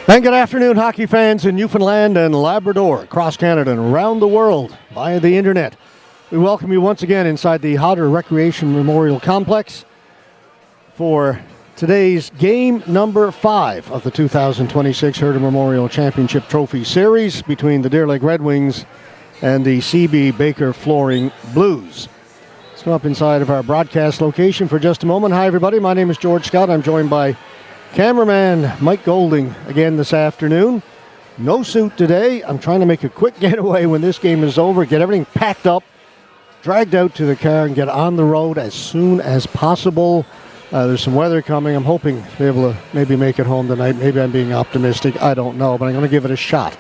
And good afternoon, hockey fans in Newfoundland and Labrador, across Canada and around the world via the internet. We welcome you once again inside the Hodder Recreation Memorial Complex for today's game number 5 of the 2026 Herder Memorial Championship Trophy Series between the Deer Lake Red Wings and the CB Baker Flooring Blues. Let's come up inside of our broadcast location for just a moment. Hi, everybody. My name is George Scott. I'm joined by cameraman Mike Golding again this afternoon. No suit today. I'm trying to make a quick getaway when this game is over, get everything packed up, dragged out to the car, and get on the road as soon as possible. There's some weather coming. I'm hoping to be able to maybe make it home tonight. Maybe I'm being optimistic. I don't know, but I'm going to give it a shot.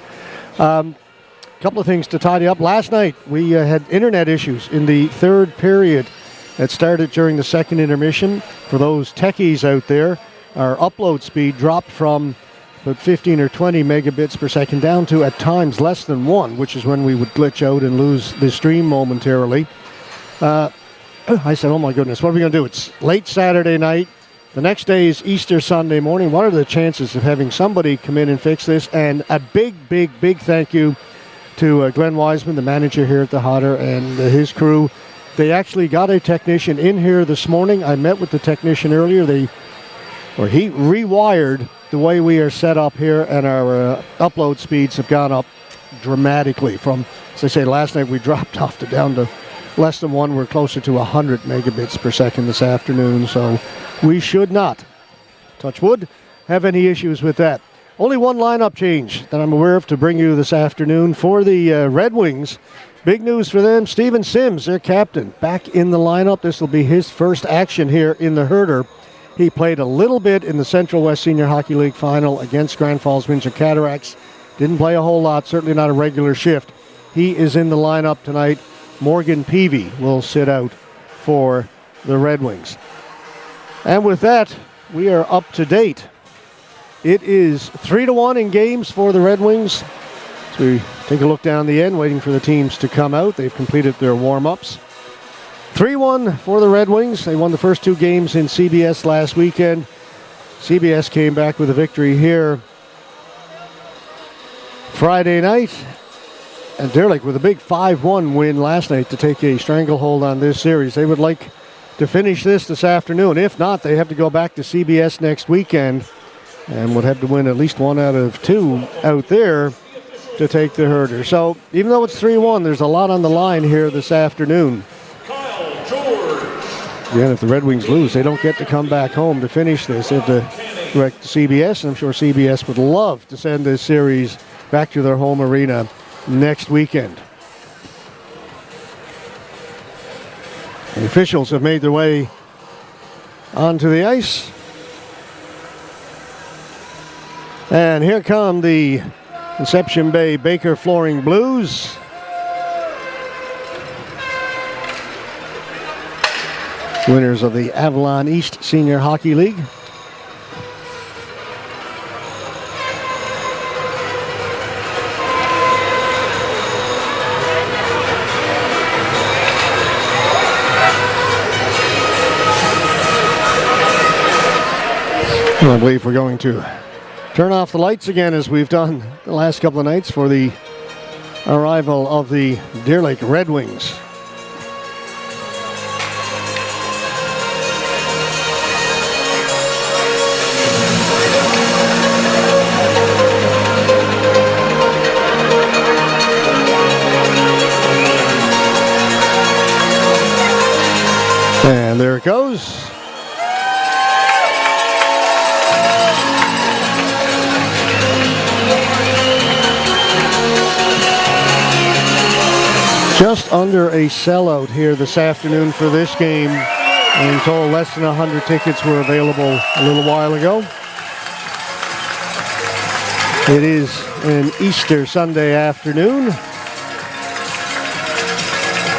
Couple of things to tidy up. Last night, we had internet issues in the third period that started during the second intermission. For those techies out there, our upload speed dropped from about 15 or 20 megabits per second down to, at times, less than 1, which is when we would glitch out and lose the stream momentarily. I said, oh my goodness, what are we going to do? It's late Saturday night. The next day is Easter Sunday morning. What are the chances of having somebody come in and fix this? And a big thank you to Glenn Wiseman, the manager here at the Hodder, and his crew. They actually got a technician in here this morning. I met with the technician earlier. He rewired the way we are set up here, and our upload speeds have gone up dramatically. From, as I say, last night we dropped off down to less than 1. We're closer to 100 megabits per second this afternoon, so we should not, touch wood, have any issues with that. Only one lineup change that I'm aware of to bring you this afternoon for the Red Wings. Big news for them. Steven Sims, their captain, back in the lineup. This will be his first action here in the Herder. He played a little bit in the Central West Senior Hockey League final against Grand Falls Windsor Cataracts. Didn't play a whole lot, certainly not a regular shift. He is in the lineup tonight. Morgan Peavy will sit out for the Red Wings. And with that, we are up to date. It is 3-1 in games for the Red Wings. So we take a look down the end, waiting for the teams to come out. They've completed their warm-ups. 3-1 for the Red Wings. They won the first 2 games in CBS last weekend. CBS came back with a victory here Friday night. And Deer Lake with a big 5-1 win last night to take a stranglehold on this series. They would like to finish this afternoon. If not, they have to go back to CBS next weekend and would have to win at least 1 out of 2 out there to take the Herder. So even though it's 3-1, there's a lot on the line here this afternoon. Again, if the Red Wings lose, they don't get to come back home to finish this. They have to direct to CBS, and I'm sure CBS would love to send this series back to their home arena next weekend. The officials have made their way onto the ice. And here come the Conception Bay Baker Flooring Blues. Winners of the Avalon East Senior Hockey League. Well, I believe we're going to turn off the lights again, as we've done the last couple of nights, for the arrival of the Deer Lake Red Wings. And there it goes. Just under a sellout here this afternoon for this game. I'm told less than 100 tickets were available a little while ago. It is an Easter Sunday afternoon,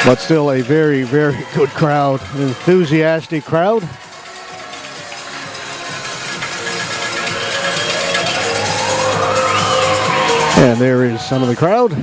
but still a very good crowd, an enthusiastic crowd. And there is some of the crowd.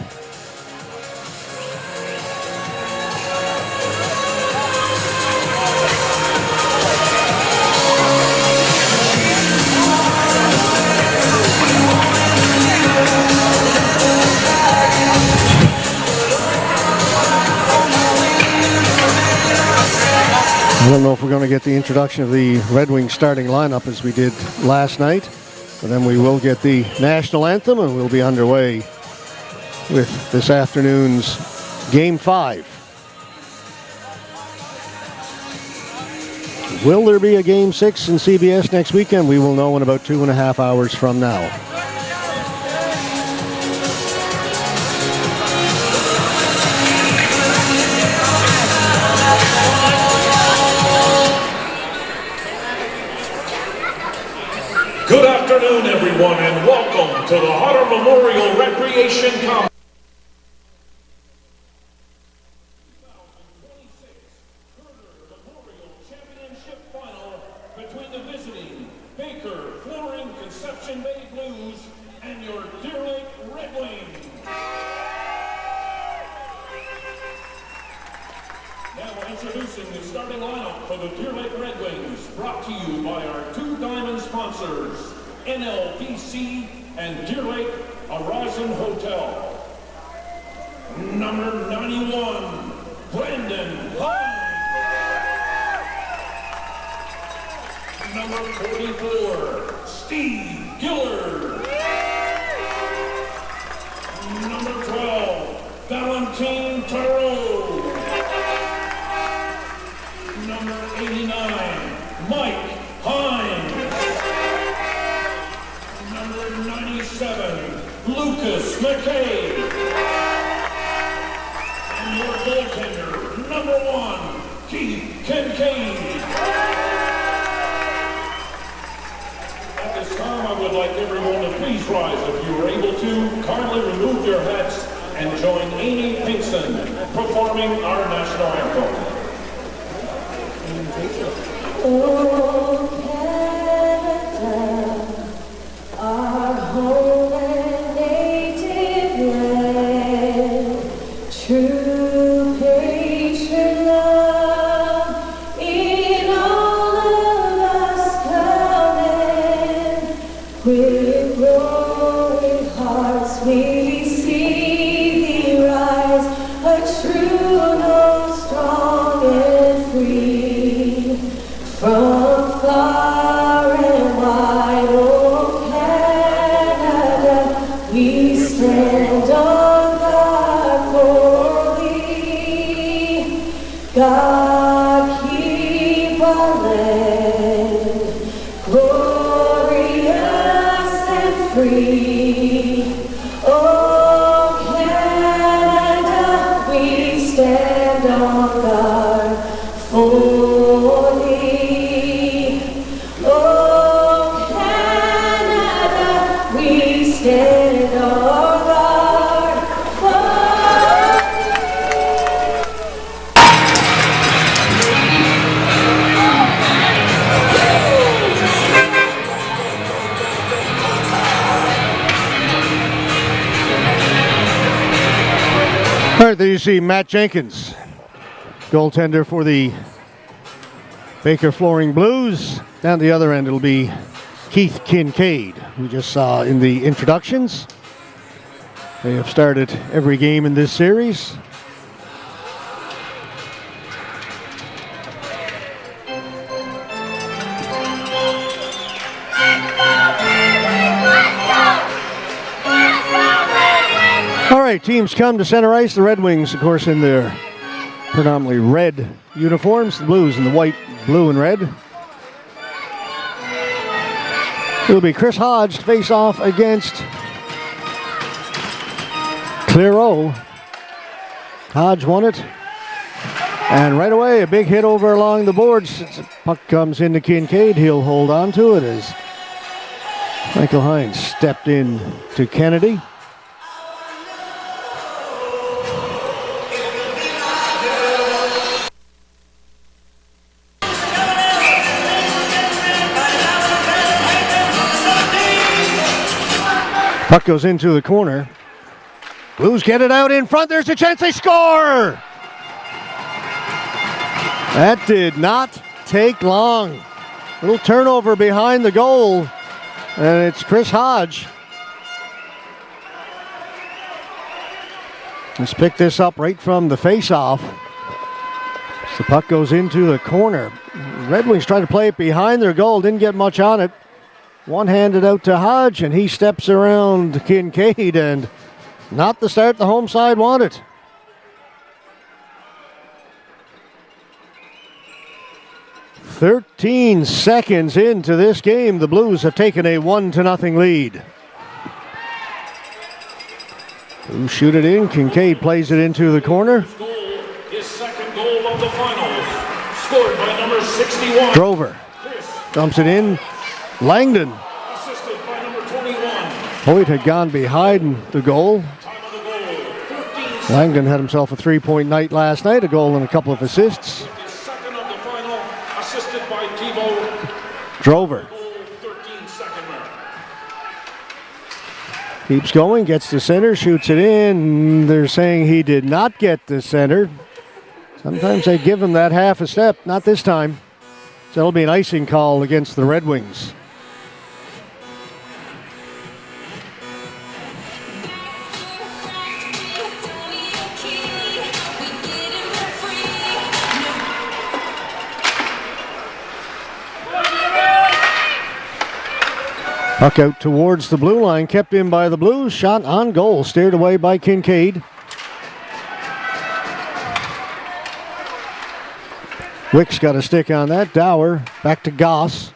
I don't know if we're going to get the introduction of the Red Wings starting lineup as we did last night, but then we will get the national anthem and we'll be underway with this afternoon's Game 5. Will there be a Game 6 in CBS next weekend? We will know in about 2.5 hours from now. Good afternoon, everyone, and welcome to the Hodder Memorial Recreation Complex. 2026 Hodder Memorial Championship Final between the visiting Baker Flooring Conception Bay Blues and your Deer Lake Red Wings. Now introducing the starting lineup for the Deer Lake Red Wings, brought to you by our two diamond sponsors, NLPC and Deer Lake Horizon Hotel. Number 91, Brandon Hine. Number 44, Steve Gillard. Number 12, Valentine Tarot. Number 89, Mike Hine. Number 97, Lucas McKay. And your goaltender, number 1, Keith Kincaid. At this time, I would like everyone to please rise if you are able to. Kindly remove your hats and join Amy Pinkston performing our national anthem. Oh, Canada, our home and native land, true patient love in all of us coming. With growing hearts we see thee rise, a true north, strong and free. From far and wide, oh Canada, we stand on guard for thee. God keep our land glorious and free. Oh Canada, we stand on guard for thee. Oh Canada, we stand on guard for All right, there you see Matt Jenkins, goaltender for the Baker Flooring Blues. Down the other end, it'll be Keith Kincaid, who just saw in the introductions. They have started every game in this series. All right, teams come to center ice. The Red Wings, of course, in their predominantly red uniforms. The Blues in the white, blue, and red. It'll be Chris Hodge to face off against Clairo. Hodge won it. And right away, a big hit over along the boards. As the puck comes into Kincaid, he'll hold on to it as Michael Hines stepped in to Kennedy. Puck goes into the corner. Blues get it out in front. There's a chance they score! That did not take long. Little turnover behind the goal. And it's Chris Hodge. Let's pick this up right from the face-off. The puck goes into the corner. Red Wings try to play it behind their goal. Didn't get much on it. One-handed out to Hodge, and he steps around Kincaid, and not the start the home side wanted. "13 seconds into this game, the Blues have taken a 1-0 lead. Blues shoot it in. Kincaid plays it into the corner. Goal, his second goal of the finals, scored by number 61. Drover Chris, dumps it in. Langdon. assisted by number 21. Hoyt had gone behind the goal. Time of the goal, 13 Langdon had himself a 3-point night last night, a goal and a couple of assists. his second of the final, assisted by Thibault. Drover Goal, 13-second mark. keeps going, gets to center, shoots it in. They're saying he did not get the center. Sometimes they give him that half a step, not this time. So it'll be an icing call against the Red Wings. Puck out towards the blue line, kept in by the Blues. Shot on goal, steered away by Kincaid. Wick's got a stick on that. Dower back to Goss.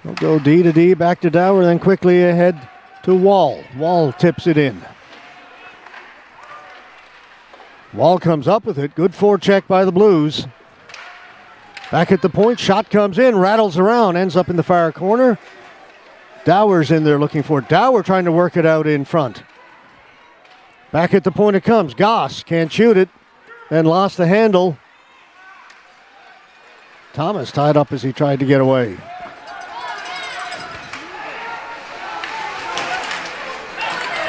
They'll go D to D, back to Dower, then quickly ahead to Wall. Wall tips it in. Wall comes up with it. Good forecheck by the Blues. Back at the point, shot comes in, rattles around, ends up in the far corner. Dower's in there looking for it. Dower trying to work it out in front. Back at the point it comes. Goss can't shoot it. Then lost the handle. Thomas tied up as he tried to get away.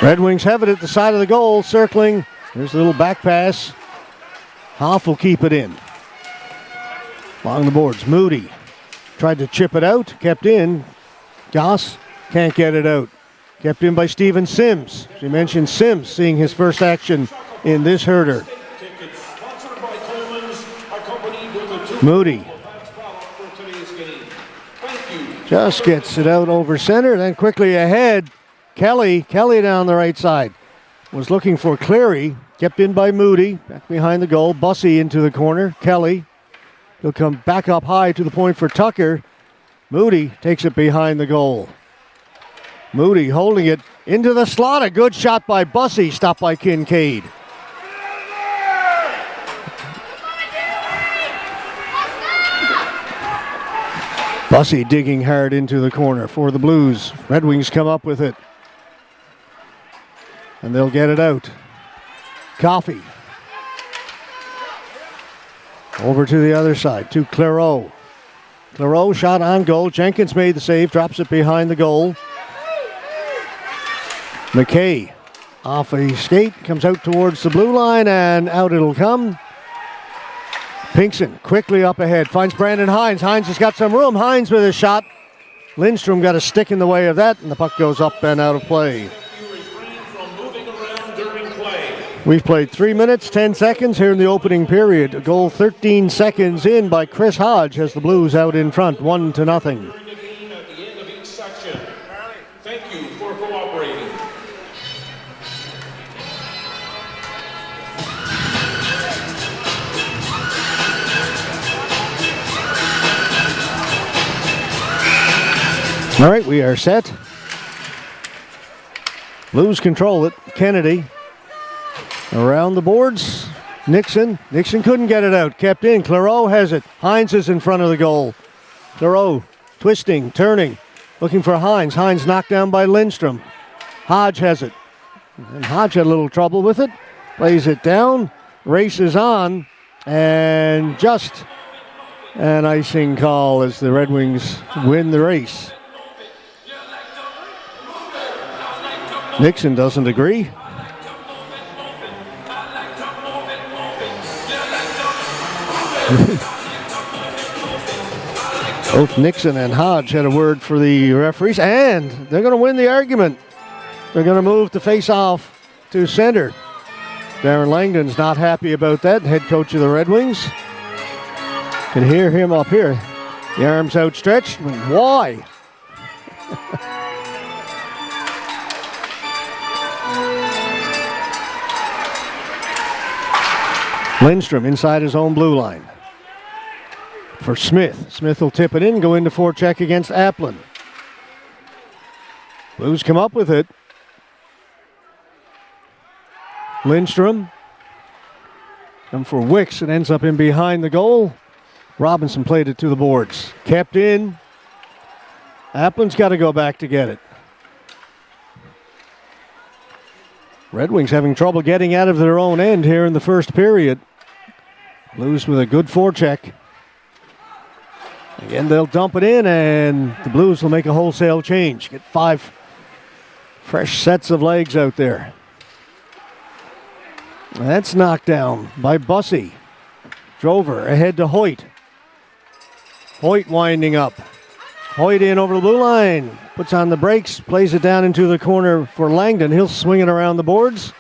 Red Wings have it at the side of the goal, circling. There's a little back pass. Hoff will keep it in. Along the boards, Moody tried to chip it out, kept in. Goss can't get it out. Kept in by Steven Sims. She mentioned Sims seeing his first action in this herder. Tickets sponsored by Coleman's, accompanied with a two Moody for today's game. Thank you. just gets it out over center, then quickly ahead. Kelly down the right side. Was looking for Cleary. Kept in by Moody. Back behind the goal. Bussey into the corner. Kelly. He'll come back up high to the point for Tucker. Moody takes it behind the goal. Moody holding it into the slot. A good shot by Bussey, stopped by Kincaid. Bussey digging hard into the corner for the Blues. Red Wings come up with it. And they'll get it out. Coffey. Over to the other side, to Clairot. Clairot shot on goal. Jenkins made the save, drops it behind the goal. McKay off a skate, comes out towards the blue line, and out it'll come. Pinkson quickly up ahead, finds Brandon Hines. Hines has got some room. Hines with a shot. Lindstrom got a stick in the way of that, and the puck goes up and out of play. You refrain from moving around during play. We've played 3 minutes, 10 seconds here in the opening period. A goal 13 seconds in by Chris Hodge has the Blues out in front, 1-0. During the game at the end of each section. Thank you for cooperating. All right, we are set. Blues control it. Kennedy around the boards. Nixon couldn't get it out. Kept in. Clairot has it. Hines is in front of the goal. Clairot twisting, turning, looking for Hines. Hines knocked down by Lindstrom. Hodge has it. And Hodge had a little trouble with it. Plays it down. Races on. And just an icing call as the Red Wings win the race. Nixon doesn't agree. Both Nixon and Hodge had a word for the referees, and they're going to win the argument. They're going to move the face-off to center. Darren Langdon's not happy about that, head coach of the Red Wings. Can hear him up here. The arms outstretched. Why? Lindstrom inside his own blue line. For Smith. Smith will tip it in, go into forecheck against Applin. Blues come up with it. Lindstrom. Come for Wicks. It ends up in behind the goal. Robinson played it to the boards. Kept in. Applin's got to go back to get it. Red Wings having trouble getting out of their own end here in the first period. Blues with a good forecheck. Again, they'll dump it in, and the Blues will make a wholesale change. Get 5 fresh sets of legs out there. That's knocked down by Bussey. Drover ahead to Hoyt. Hoyt winding up. Hoyt in over the blue line. Puts on the brakes. Plays it down into the corner for Langdon. He'll swing it around the boards.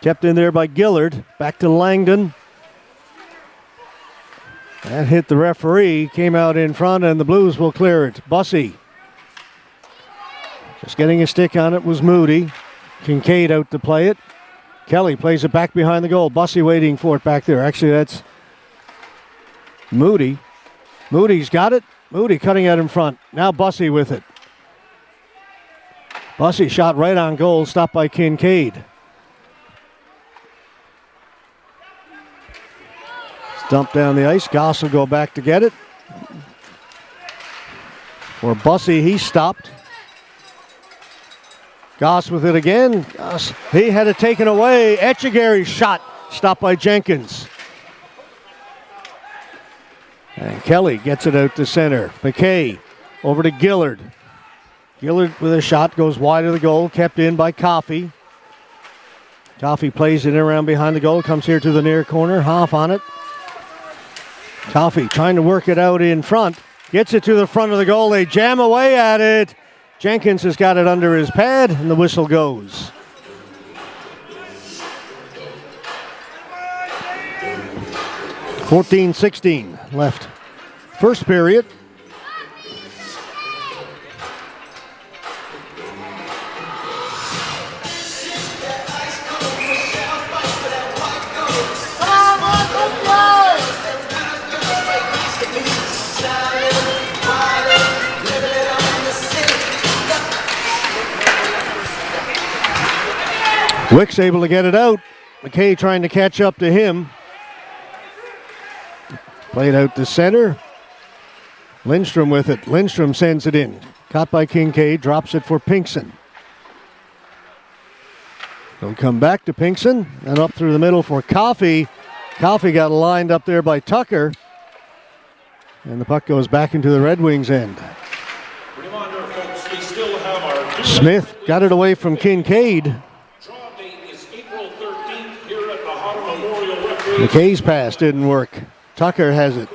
Kept in there by Gillard. Back to Langdon. That hit the referee. Came out in front, and the Blues will clear it. Bussey. Just getting a stick on it was Moody. Kincaid out to play it. Kelly plays it back behind the goal. Bussey waiting for it back there. Actually, that's Moody. Moody's got it. Moody cutting out in front. Now Bussey with it. Bussey shot right on goal. Stopped by Kincaid. Dumped down the ice. Goss will go back to get it. For Bussey, he stopped. Goss with it again. Goss, he had it taken away. Etchegary's shot stopped by Jenkins. And Kelly gets it out to center. McKay over to Gillard. Gillard with a shot goes wide of the goal. Kept in by Coffey. Coffey plays it around behind the goal. Comes here to the near corner. Hoff on it. Coffey trying to work it out in front. Gets it to the front of the goal. They jam away at it. Jenkins has got it under his pad, and the whistle goes. .14-16 left. First period. Wicks able to get it out. McKay trying to catch up to him. Played out to center. Lindstrom with it. Lindstrom sends it in. Caught by Kincaid. Drops it for Pinkson. He'll come back to Pinkson. And up through the middle for Coffey. Coffey got lined up there by Tucker. And the puck goes back into the Red Wings end. Reminder, folks, we still have our Smith got it away from Kincaid. McKay's pass didn't work. Tucker has it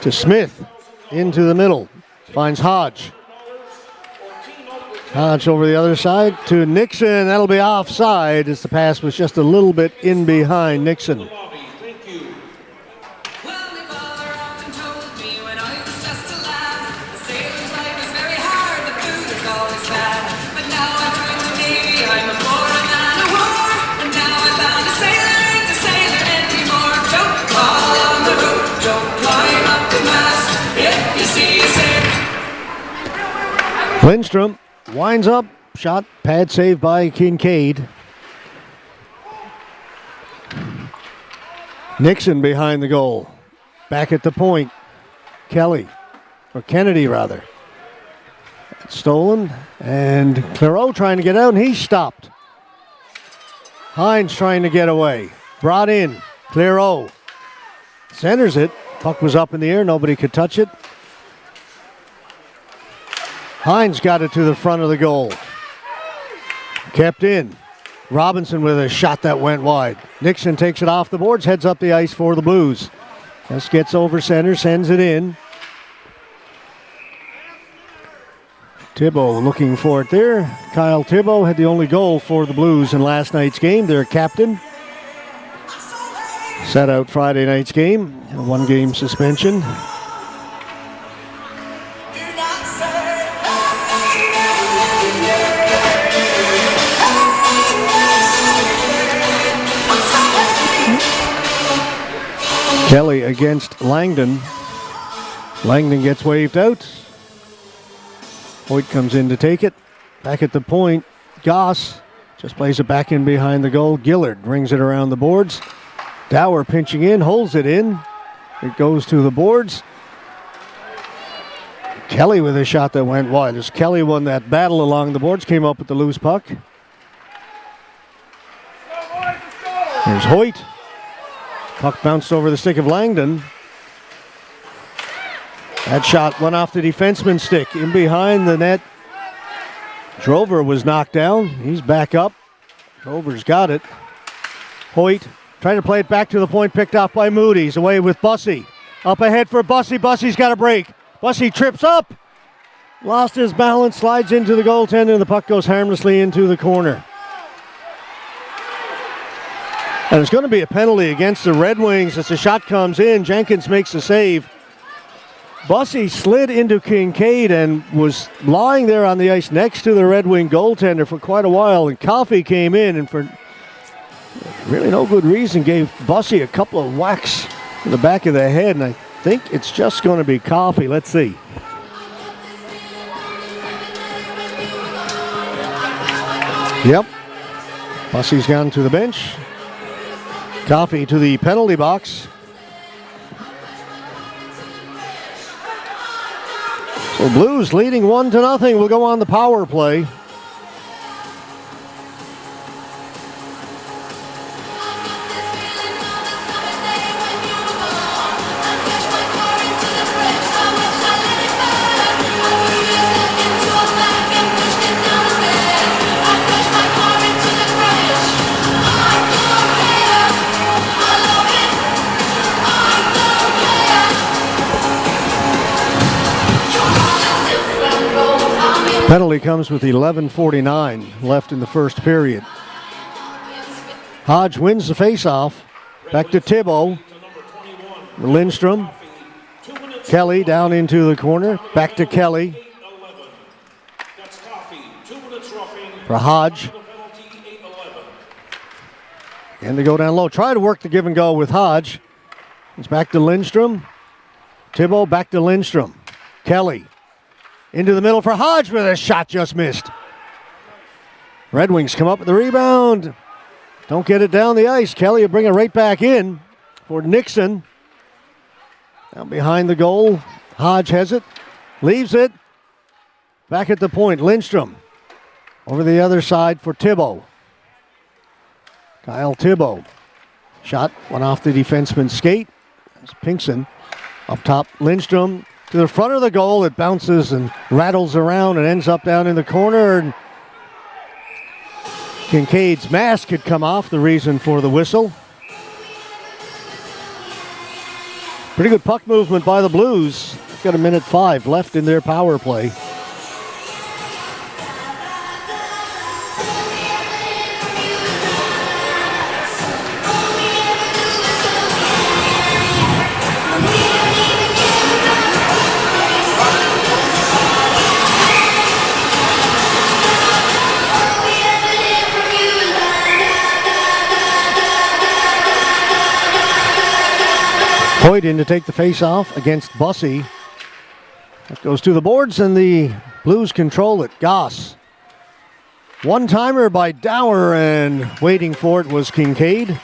to Smith into the middle. Finds Hodge. Hodge over the other side to Nixon. That'll be offside as the pass was just a little bit in behind Nixon. Lindstrom winds up. Shot, pad save by Kincaid. Nixon behind the goal. Back at the point. Kelly, or Kennedy rather. Stolen, and Clairot trying to get out, and he stopped. Hines trying to get away. Brought in. Clairot centers it. Puck was up in the air. Nobody could touch it. Hines got it to the front of the goal. Kept in. Robinson with a shot that went wide. Nixon takes it off the boards, heads up the ice for the Blues. Just gets over center, sends it in. Thibault looking for it there. Kyle Thibault had the only goal for the Blues in last night's game, their captain. Sat out Friday night's game, a 1-game suspension. Kelly against Langdon. Langdon gets waved out. Hoyt comes in to take it. Back at the point, Goss just plays it back in behind the goal. Gillard rings it around the boards. Dower pinching in, holds it in. It goes to the boards. Kelly with a shot that went wide. As Kelly won that battle along the boards, came up with the loose puck. Here's Hoyt. Puck bounced over the stick of Langdon. That shot went off the defenseman's stick. In behind the net. Drover was knocked down. He's back up. Drover's got it. Hoyt trying to play it back to the point, picked off by Moody. He's away with Bussey. Up ahead for Bussey. Bussey's got a break. Bussey trips up. Lost his balance, slides into the goaltender, and the puck goes harmlessly into the corner. And it's going to be a penalty against the Red Wings as the shot comes in. Jenkins makes the save. Bussey slid into Kincaid and was lying there on the ice next to the Red Wing goaltender for quite a while. And Coffey came in and for really no good reason gave Bussey a couple of whacks in the back of the head. And I think it's just going to be Coffey. Let's see. Yep. Bussey's gone to the bench. Coffey to the penalty box. So Blues leading 1-0. Will go on the power play. Penalty comes with 11:49 left in the first period. Hodge wins the faceoff. Back to Thibault. Lindstrom. Kelly down into the corner. Back to Kelly. For Hodge. And they go down low. Try to work the give and go with Hodge. It's back to Lindstrom. Thibault back to Lindstrom. Kelly. Into the middle for Hodge, but a shot just missed. Red Wings come up with the rebound. Don't get it down the ice. Kelly will bring it right back in for Nixon. Down behind the goal. Hodge has it. Leaves it. Back at the point. Lindstrom. Over the other side for Thibault. Kyle Thibault. Shot went off the defenseman's skate. That's Pinkson. Up top, Lindstrom. To the front of the goal, it bounces and rattles around and ends up down in the corner. And Kincaid's mask had come off, the reason for the whistle. Pretty good puck movement by the Blues. They've got 1:05 left in their power play. Hoyt in to take the face-off against Bussey. That goes to the boards, and the Blues control it. Goss. One-timer by Dower, and waiting for it was Kincaid.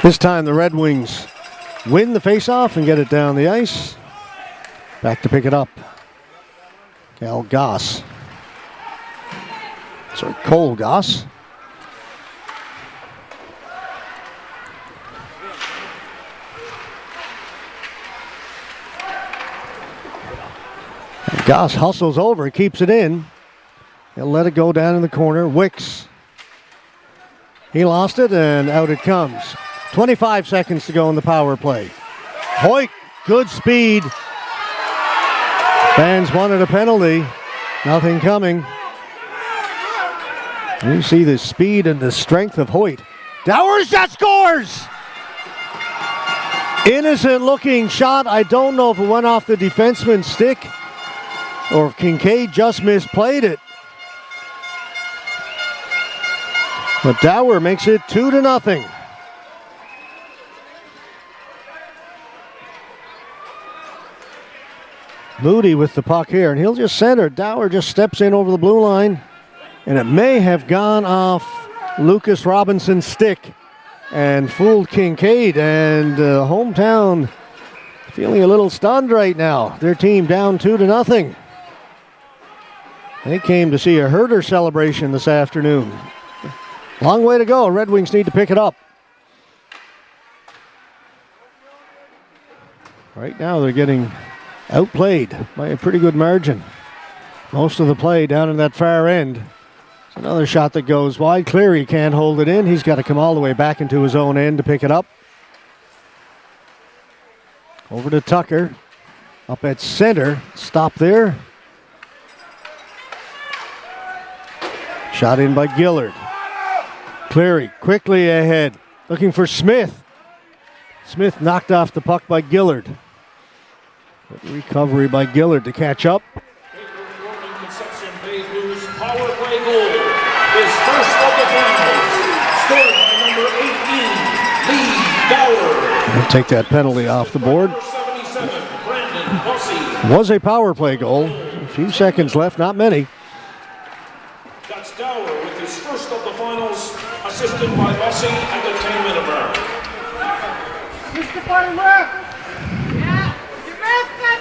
This time the Red Wings win the faceoff and get it down the ice. Back to pick it up. Cole Goss. Goss hustles over, keeps it in. He'll let it go down in the corner. Wicks. He lost it, and out it comes. 25 seconds to go in the power play. Hoyt, good speed. Fans wanted a penalty. Nothing coming. You see the speed and the strength of Hoyt. Dowers just scores! Innocent looking shot. I don't know if it went off the defenseman's stick or if Kincaid just misplayed it. But Dower makes it 2-0. Moody with the puck here, and he'll just center. Dower just steps in over the blue line, and it may have gone off Lucas Robinson's stick and fooled Kincaid, and hometown feeling a little stunned right now. Their team down 2-0. They came to see a Herder celebration this afternoon. Long way to go. Red Wings need to pick it up. Right now they're getting outplayed by a pretty good margin. Most of the play down in that far end. It's another shot that goes wide. Cleary can't hold it in. He's got to come all the way back into his own end to pick it up. Over to Tucker. Up at center. Stop there. Shot in by Gillard. Cleary quickly ahead. Looking for Smith. Smith knocked off the puck by Gillard. Good recovery by Gillard to catch up. Conception Bay Blues power play goal. His first of the finals. Scored by number 18, Lee Dower. They'll take that penalty off the board. Number 77, Brandon Bussey. Was a power play goal. A few seconds left, not many. That's Dower with his first of the finals, assisted by Bussey at the 10-minute mark. Mr. Farmer! Yeah, you missed that!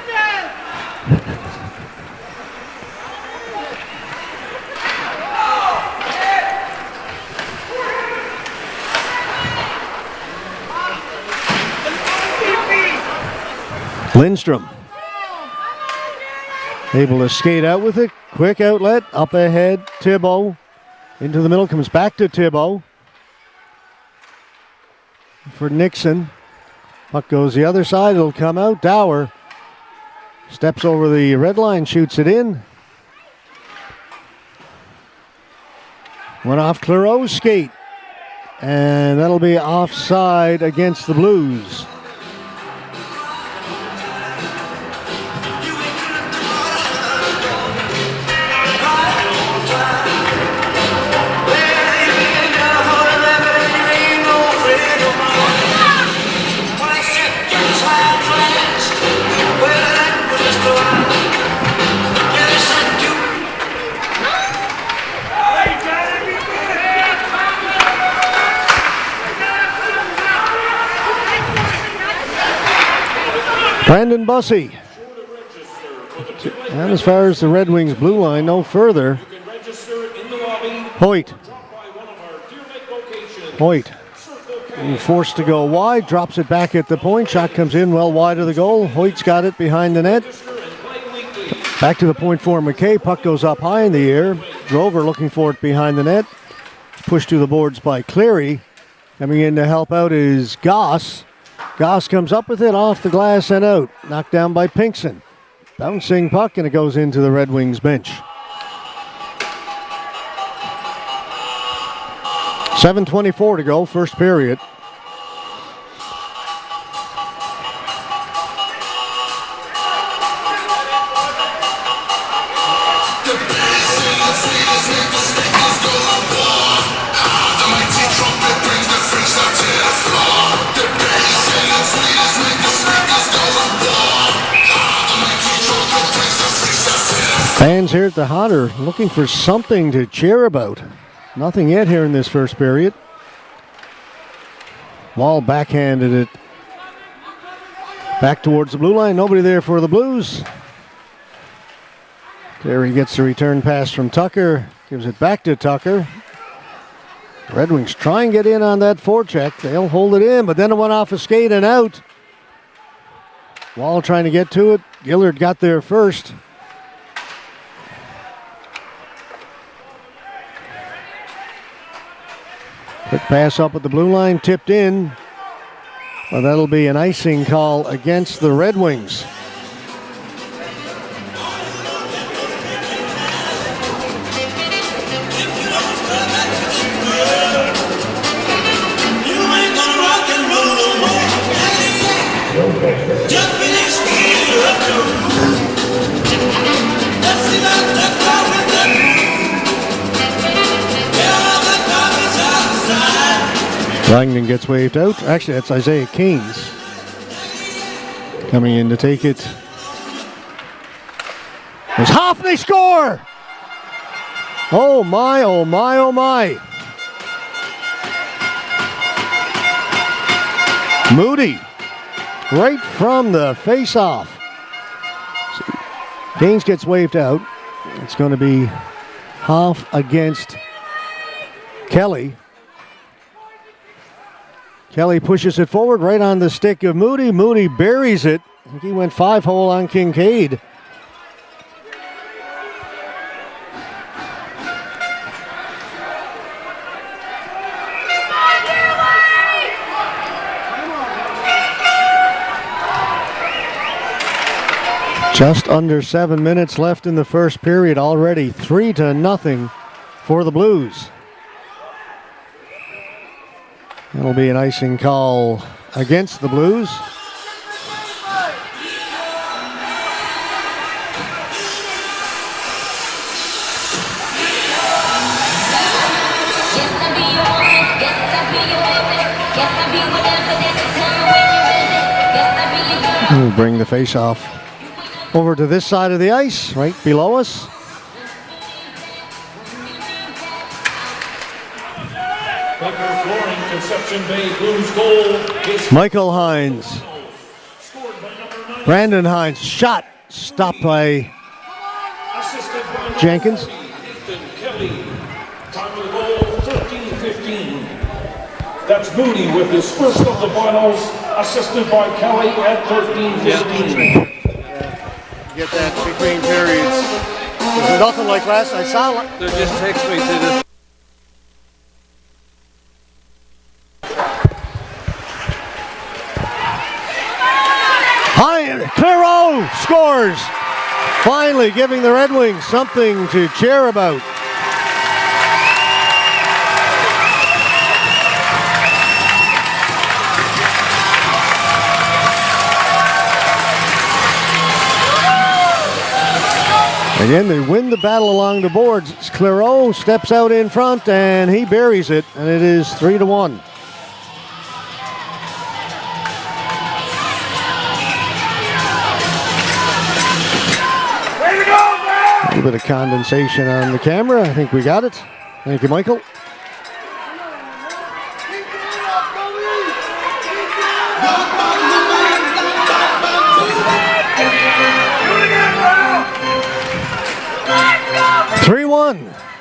Lindstrom able to skate out with it. Quick outlet, up ahead, Thibault. Into the middle, comes back to Thibault. For Nixon. Puck goes the other side, it'll come out. Dower steps over the red line, shoots it in. Went off Clareau's skate. And that'll be offside against the Blues. Brandon Bussey. And as far as the Red Wings blue line, no further. Hoyt. Hoyt. Being forced to go wide, drops it back at the point. Shot comes in well wide of the goal. Hoyt's got it behind the net. Back to the point for McKay. Puck goes up high in the air. Drover looking for it behind the net. Pushed to the boards by Cleary. Coming in to help out is Goss. Goss comes up with it off the glass and out. Knocked down by Pinkson. Bouncing puck, and it goes into the Red Wings bench. 7:24 to go, first period. Fans here at the Hodder looking for something to cheer about. Nothing yet here in this first period. Wall backhanded it back towards the blue line. Nobody there for the Blues. Cleary gets the return pass from Tucker. Gives it back to Tucker. Red Wings try and get in on that forecheck. They'll hold it in, but then it went off a skate and out. Wall trying to get to it. Gillard got there first. Quick pass up at the blue line, tipped in. Well, that'll be an icing call against the Red Wings. Langdon gets waved out. Actually, that's Isaiah Keynes coming in to take it. There's Hoff, they score! Oh my, oh my, oh my. Moody, right from the face-off. Keynes gets waved out. It's going to be Hoff against Kelly. Kelly pushes it forward right on the stick of Moody. Moody buries it. I think he went 5-hole on Kincaid. Just under 7 minutes left in the first period already. 3-0 for the Blues. That'll be an icing call against the Blues. We'll bring the face-off over to this side of the ice, right below us. Conception Bay Blues goal is Michael Hines. Brandon Hines. Shot stopped by Jenkins. Ethan Kelly. Time of the goal 13-15. That's Moody with his first of the finals, assisted by Kelly at 13-15. Get that between periods. There's nothing like last I saw. It just takes me to this. Claro scores, finally giving the Red Wings something to cheer about. Again, they win the battle along the boards. Claro steps out in front and he buries it, and it is 3-1. A little bit of condensation on the camera. I think we got it. Thank you, Michael.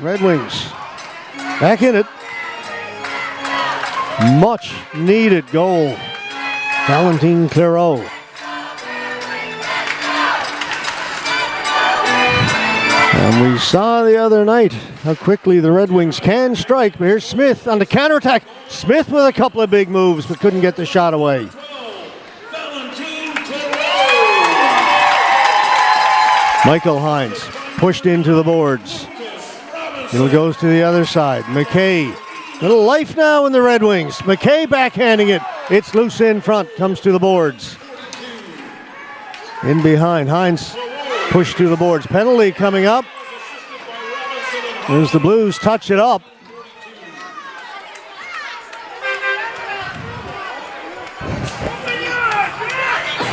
Red Wings back in it. Much needed goal. Valentin Claro. And we saw the other night how quickly the Red Wings can strike. But here's Smith on the counterattack. Smith with a couple of big moves, but couldn't get the shot away. Michael Hines pushed into the boards. It goes to the other side. McKay. Little life now in the Red Wings. McKay backhanding it. It's loose in front. Comes to the boards. In behind. Hines pushed to the boards. Penalty coming up. There's the Blues. Touch it up.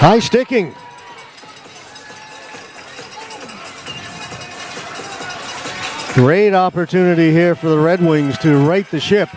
High sticking. Great opportunity here for the Red Wings to right the ship.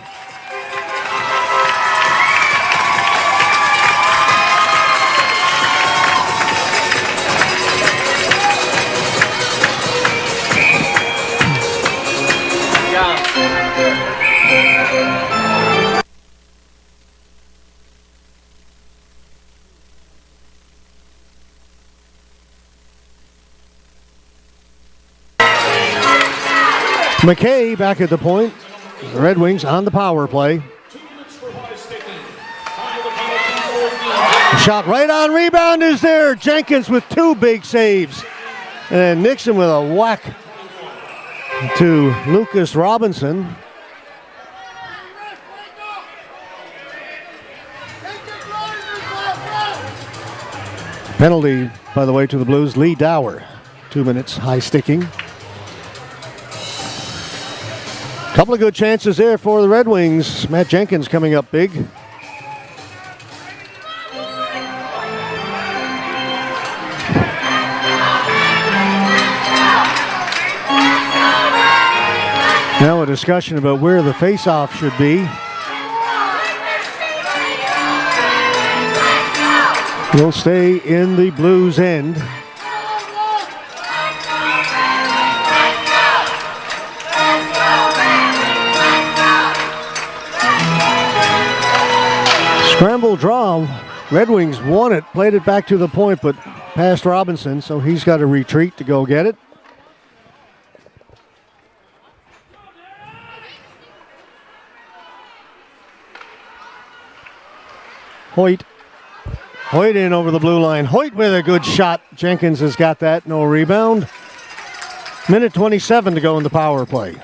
McKay back at the point. The Red Wings on the power play. 2 minutes for high sticking. Time of the penalty Shot right on rebound is there. Jenkins with 2 big saves. And Nixon with a whack to Lucas Robinson. Penalty, by the way, to the Blues. Lee Dower, 2 minutes, high sticking. Couple of good chances there for the Red Wings. Matt Jenkins coming up big. Now a discussion about where the face-off should be. Will stay in the Blues' end. Scramble draw. Red Wings won it, played it back to the point, but past Robinson, so he's got to retreat to go get it. Hoyt in over the blue line. Hoyt with a good shot. Jenkins has got that. No rebound. Minute 27 to go in the power play.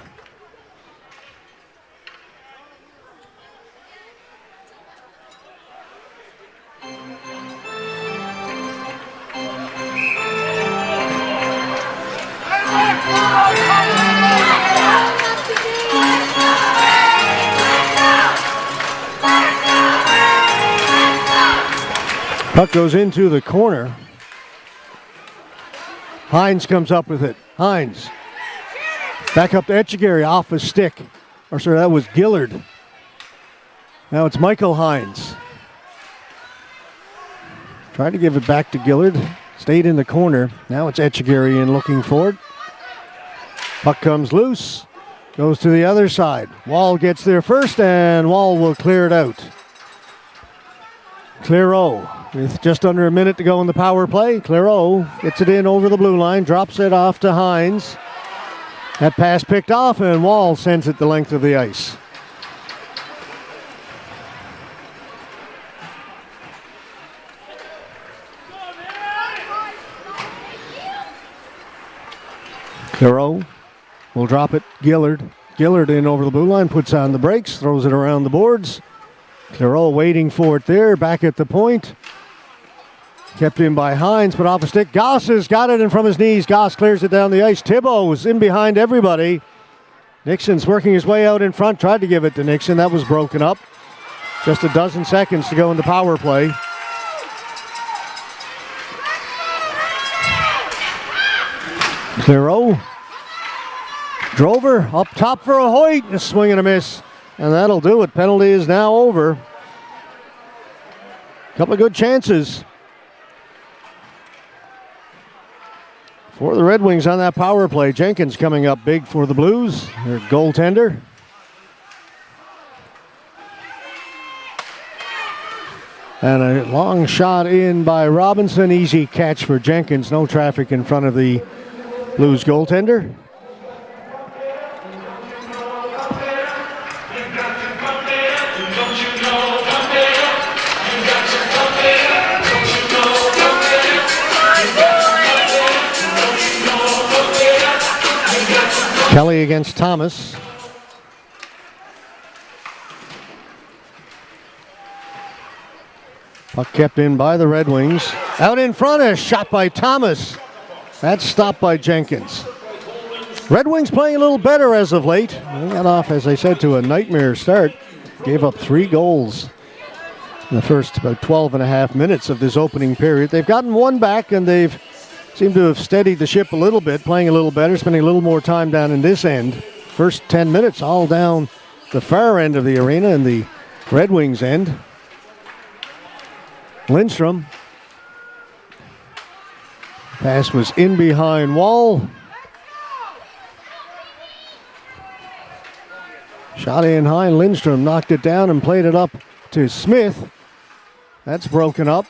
Puck goes into the corner. Hines comes up with it. Hines. Back up to Etchegaray off his stick. Or sorry, that was Gillard. Now it's Michael Hines. Tried to give it back to Gillard. Stayed in the corner. Now it's Etchegaray in looking for it. Puck comes loose. Goes to the other side. Wall gets there first, and Wall will clear it out. Clairo with just under a minute to go in the power play. Clairo gets it in over the blue line, drops it off to Hines. That pass picked off, and Wall sends it the length of the ice. Clairo will drop it. Gillard in over the blue line, puts on the brakes, throws it around the boards. Clairo waiting for it there, back at the point. Kept in by Hines, but off a stick. Goss has got it in from his knees. Goss clears it down the ice. Thibault's in behind everybody. Nixon's working his way out in front, tried to give it to Nixon. That was broken up. Just a dozen seconds to go in the power play. Clairo. Drover up top for a Hoyt. A swing and a miss. And that'll do it. Penalty is now over. Couple of good chances for the Red Wings on that power play. Jenkins coming up big for the Blues, their goaltender. And a long shot in by Robinson. Easy catch for Jenkins. No traffic in front of the Blues goaltender. Kelly against Thomas. Puck kept in by the Red Wings. Out in front, a shot by Thomas. That's stopped by Jenkins. Red Wings playing a little better as of late. They got off, as I said, to a nightmare start. Gave up 3 goals in the first about 12 and a half minutes of this opening period. They've gotten one back, and they've seemed to have steadied the ship a little bit, playing a little better, spending a little more time down in this end. First 10 minutes all down the far end of the arena in the Red Wings end. Lindstrom. Pass was in behind Wall. Shot in high. Lindstrom knocked it down and played it up to Smith. That's broken up.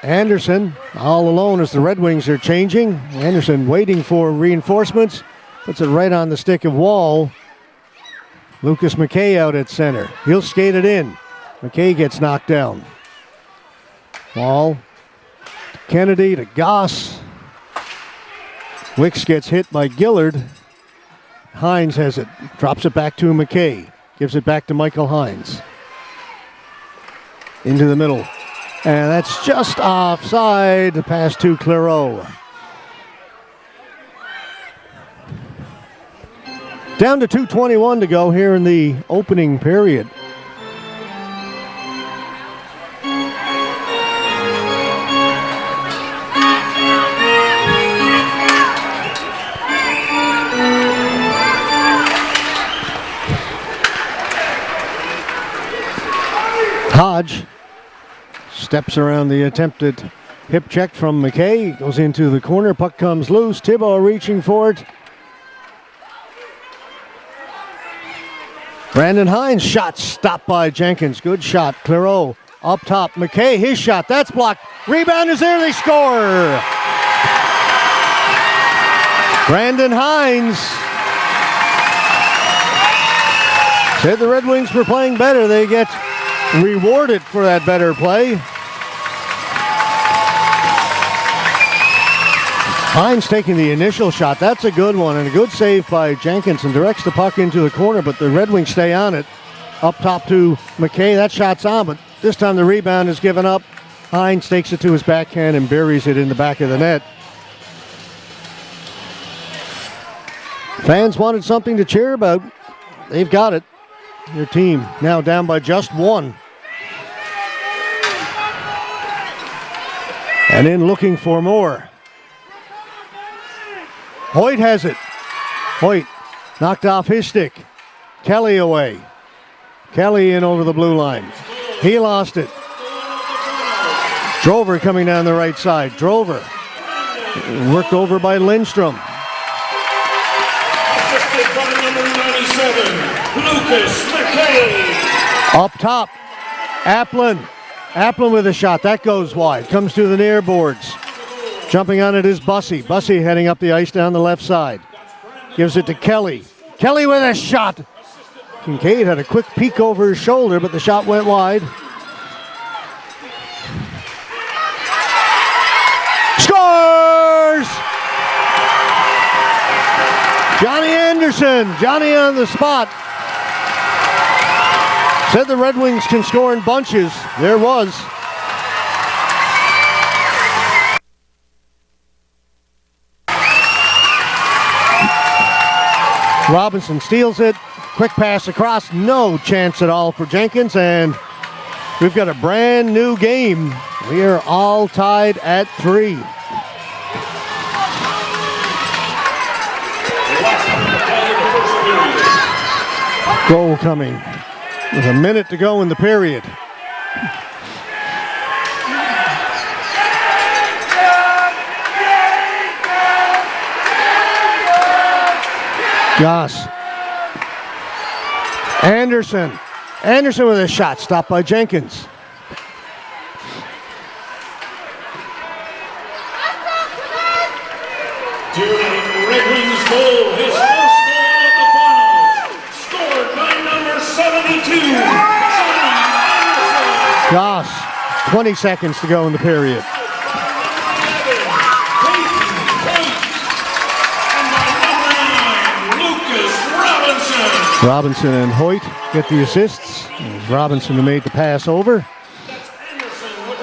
Anderson all alone as the Red Wings are changing. Anderson waiting for reinforcements. Puts it right on the stick of Wall. Lucas McKay out at center. He'll skate it in. McKay gets knocked down. Ball. Kennedy to Goss. Wicks gets hit by Gillard. Hines has it. Drops it back to McKay. Gives it back to Michael Hines. Into the middle. And that's just offside. The pass to Clairot. Down to 2:21 to go here in the opening period. Hodge steps around the attempted hip check from McKay. Goes into the corner. Puck comes loose. Thibault reaching for it. Brandon Hines shot stopped by Jenkins. Good shot. Clairot up top. McKay, his shot. That's blocked. Rebound is there. They score. Brandon Hines. Said the Red Wings were playing better. They get rewarded for that better play. Hines taking the initial shot. That's a good one and a good save by Jenkins and directs the puck into the corner, but the Red Wings stay on it. Up top to McKay. That shot's on, but this time the rebound is given up. Hines takes it to his backhand and buries it in the back of the net. Fans wanted something to cheer about. They've got it. Their team now down by just one. And in looking for more. Hoyt has it. Hoyt knocked off his stick. Kelly away. Kelly in over the blue line. He lost it. Drover coming down the right side. Drover worked over by Lindstrom. Assisted by number 97, Lucas McKay. Up top, Applin. Applin with a shot. That goes wide. Comes to the near boards. Jumping on it is Bussey. Bussey heading up the ice down the left side. Gives it to Kelly. Kelly with a shot. Kincaid had a quick peek over his shoulder, but the shot went wide. Scores! Johnny Anderson. Johnny on the spot. Said the Red Wings can score in bunches. There was. Robinson steals it. Quick pass across. No chance at all for Jenkins. And we've got a brand new game. We are all tied at 3. Goal coming with a minute to go in the period. Goss. Anderson. Anderson with a shot. Stopped by Jenkins. During Red Wings goal, his first goal of the finals, scored by number 72, Johnny Anderson. Goss. 20 seconds to go in the period. Robinson and Hoyt get the assists. It was Robinson who made the pass over.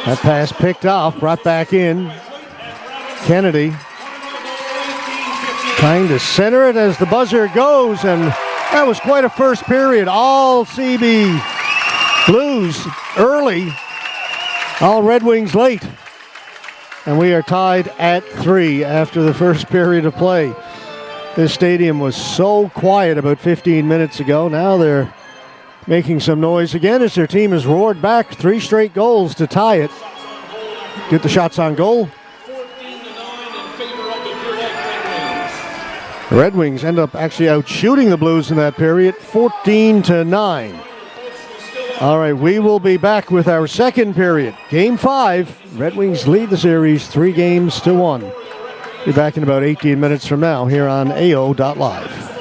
That pass picked off, brought back in. Kennedy trying to center it as the buzzer goes, and that was quite a first period. All CB Blues early, all Red Wings late. And we are tied at 3 after the first period of play. This stadium was so quiet about 15 minutes ago. Now they're making some noise again as their team has roared back 3 straight goals to tie it. Get the shots on goal. 14-9 in favor of the Deer Lake Red Wings. The Red Wings end up actually out shooting the Blues in that period, 14-9. All right, we will be back with our second period. Game 5, Red Wings lead the series 3-1. Be back in about 18 minutes from now here on AO.live.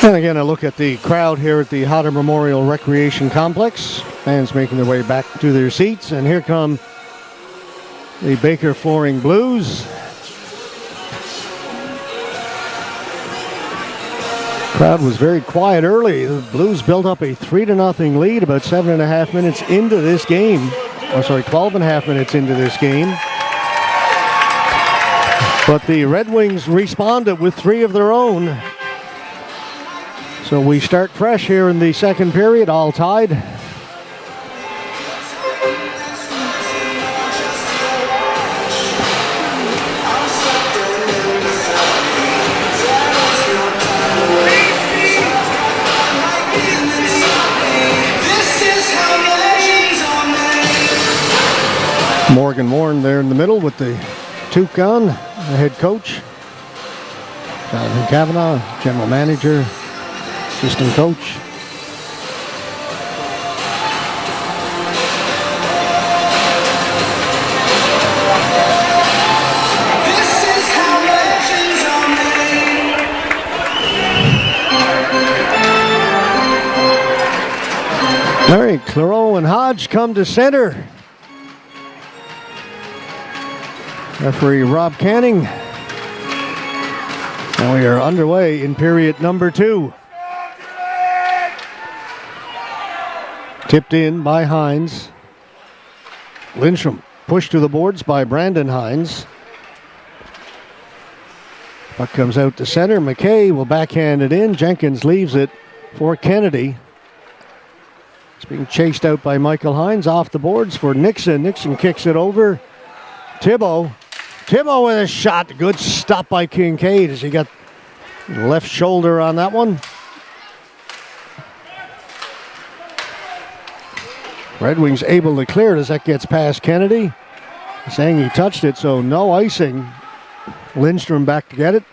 And again, a look at the crowd here at the Hodder Memorial Recreation Complex. Fans making their way back to their seats. And here come the Baker Flooring Blues. Crowd was very quiet early. The Blues built up a 3-0 lead about 7.5 minutes into this game. 12.5 minutes into this game. But the Red Wings responded with 3 of their own. So we start fresh here in the second period, all tied. Morgan Warren there in the middle with the toque on, the head coach. Jonathan Cavanaugh, general manager, assistant coach. This is how legends are made. All right, Claro and Hodge come to center. Referee Rob Canning. And we are underway in period number 2. Tipped in by Hines. Lindstrom pushed to the boards by Brandon Hines. Puck comes out to center. McKay will backhand it in. Jenkins leaves it for Kennedy. It's being chased out by Michael Hines off the boards for Nixon. Nixon kicks it over. Thibault with a shot. Good stop by Kincaid as he got left shoulder on that one. Red Wings able to clear it as that gets past Kennedy. Saying he touched it, so no icing. Lindstrom back to get it.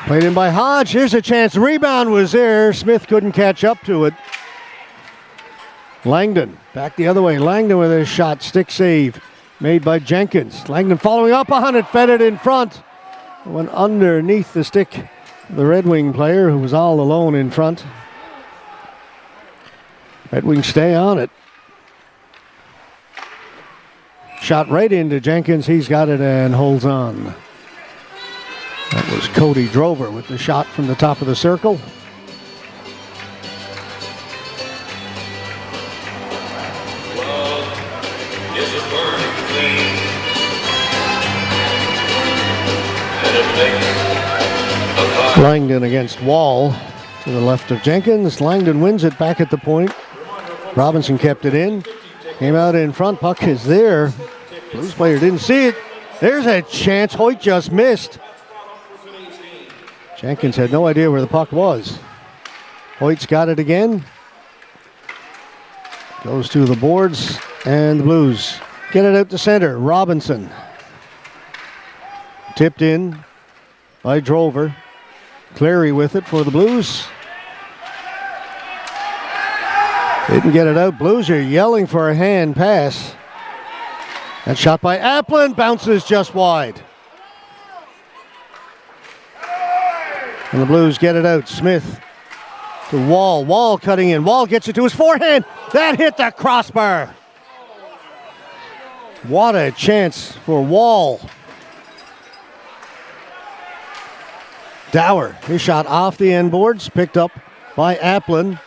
Played in by Hodge. Here's a chance. Rebound was there. Smith couldn't catch up to it. Langdon back the other way. Langdon with a shot. Stick save made by Jenkins. Langdon following up on it. Fed it in front. Went underneath the stick. The Red Wing player who was all alone in front. Red Wings stay on it. Shot right into Jenkins. He's got it and holds on. That was Cody Drover with the shot from the top of the circle. Love is a burning thing, and it makes a fire. Langdon against Wall to the left of Jenkins. Langdon wins it back at the point. Robinson kept it in. Came out in front. Puck is there. Blues player didn't see it. There's a chance. Hoyt just missed. Jenkins had no idea where the puck was. Hoyt's got it again. Goes to the boards. And the Blues get it out to center. Robinson. Tipped in by Drover. Cleary with it for the Blues. Didn't get it out. Blues are yelling for a hand pass. That shot by Applin bounces just wide. And the Blues get it out. Smith to Wall. Wall cutting in. Wall gets it to his forehand. That hit the crossbar. What a chance for Wall. Dower, his shot off the end boards, picked up by Applin.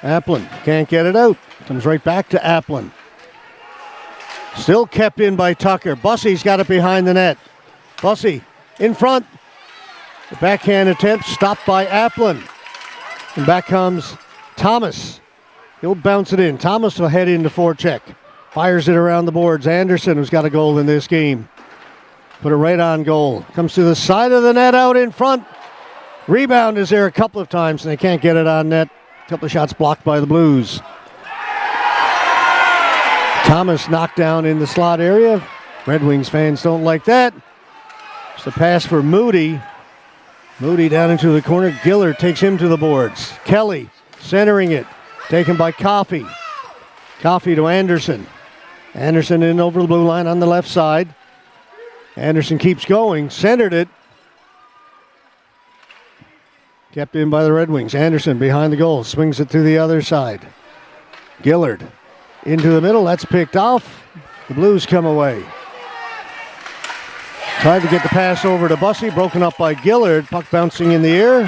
Applin can't get it out. Comes right back to Applin. Still kept in by Tucker. Bussey's got it behind the net. Bussey in front. The backhand attempt stopped by Applin. And back comes Thomas. He'll bounce it in. Thomas will head into forecheck. Fires it around the boards. Anderson, who's got a goal in this game. Put it right on goal. Comes to the side of the net out in front. Rebound is there a couple of times and they can't get it on net. A couple of shots blocked by the Blues. Thomas knocked down in the slot area. Red Wings fans don't like that. It's a pass for Moody. Moody down into the corner. Gillard takes him to the boards. Kelly centering it. Taken by Coffey. Coffey to Anderson. Anderson in over the blue line on the left side. Anderson keeps going. Centered it. kept in by the Red Wings. Anderson behind the goal, swings it to the other side. Gillard into the middle, that's picked off. The Blues come away. Tried to get the pass over to Bussey, broken up by Gillard. Puck bouncing in the air.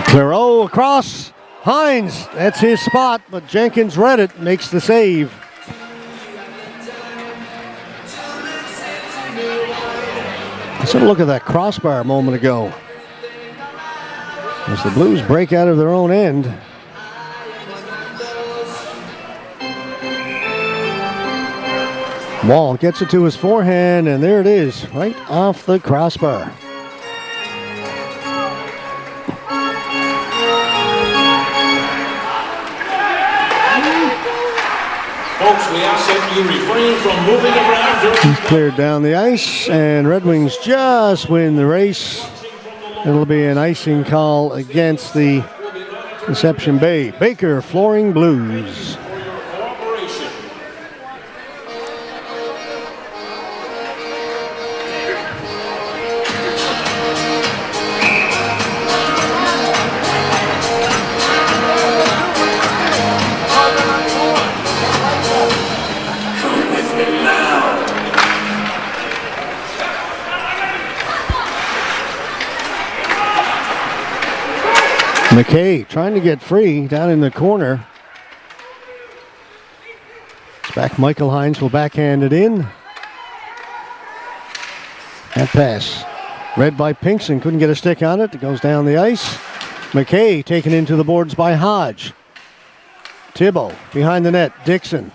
Clareau across. Hines, that's his spot, but Jenkins read it, makes the save. Let's have a look at that crossbar a moment ago. As the Blues break out of their own end. Wall gets it to his forehand, and there it is, right off the crossbar. Folks, we ask that you refrain from moving around during He's cleared down the ice, and Red Wings just win the race. It'll be an icing call against the Deception Bay. Baker Flooring Blues. cooperation. McKay trying to get free down in the corner. It's back. Michael Hines will backhand it in. That pass read by Pinkson. Couldn't get a stick on it. It goes down the ice. McKay taken into the boards by Hodge. Thibault behind the net. Dixon.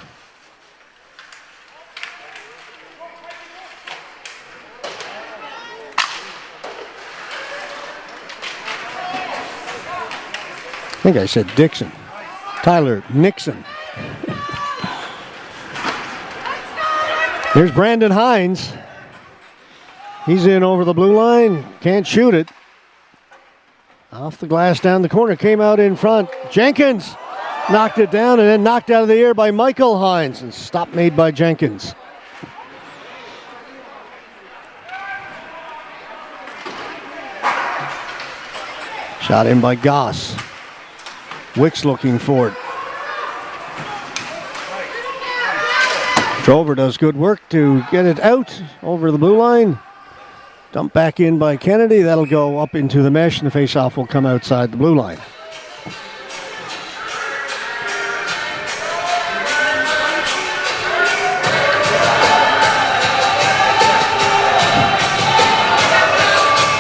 I think I said Dixon. Tyler Nixon. Here's Brandon Hines. He's in over the blue line. Can't shoot it. Off the glass down the corner. Came out in front. Jenkins knocked it down and then knocked out of the air by Michael Hines. And stop made by Jenkins. Shot in by Goss. Wicks looking for it. Drover does good work to get it out over the blue line. Dumped back in by Kennedy. That'll go up into the mesh, and the face-off will come outside the blue line.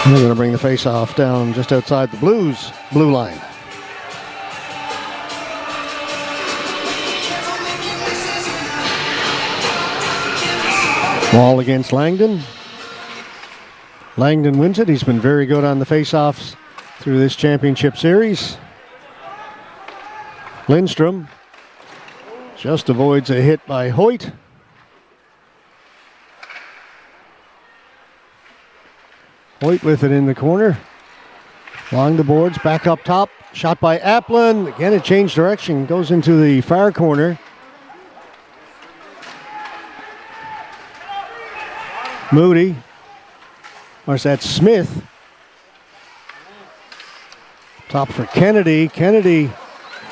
They're going to bring the face-off down just outside the Blues blue line. Wall against Langdon. Langdon wins it. He's been very good on the face-offs through this championship series. Lindstrom just avoids a hit by Hoyt. Hoyt with it in the corner. Along the boards, back up top. Shot by Applin. Again, it changed direction. Goes into the far corner. Moody. Or is that Smith? Top for Kennedy. Kennedy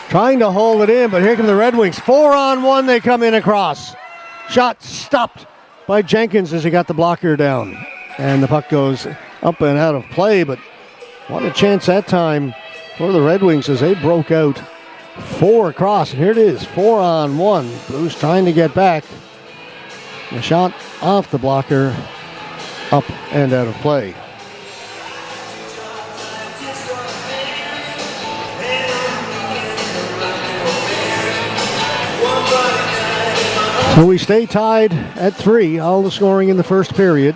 trying to hold it in, but here come the Red Wings. 4-on-1, they come in across. Shot stopped by Jenkins as he got the blocker down. And the puck goes up and out of play, but what a chance that time for the Red Wings as they broke out 4 across. And here it is, 4-on-1. Blues trying to get back. The shot off the blocker, up and out of play. So we stay tied at 3, all the scoring in the first period.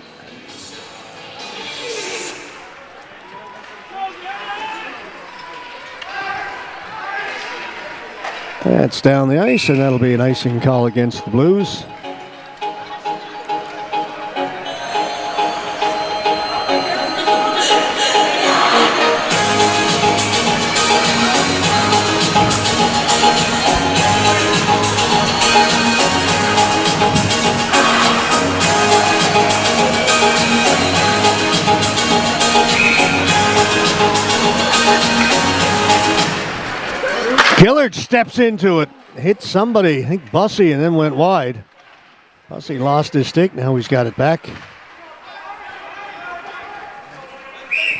That's down the ice, and that'll be an icing call against the Blues. Gillard steps into it. Hit somebody, I think Bussey, and then went wide. Bussey lost his stick. Now he's got it back.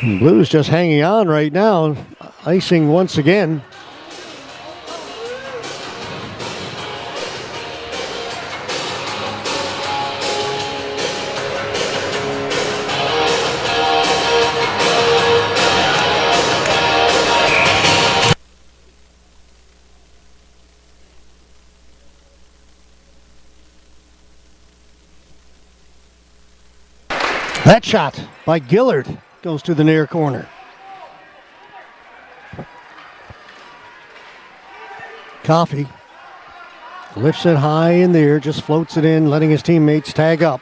And Blues just hanging on right now. Icing once again. That shot by Gillard goes to the near corner. Coffey lifts it high in the air, just floats it in, letting his teammates tag up.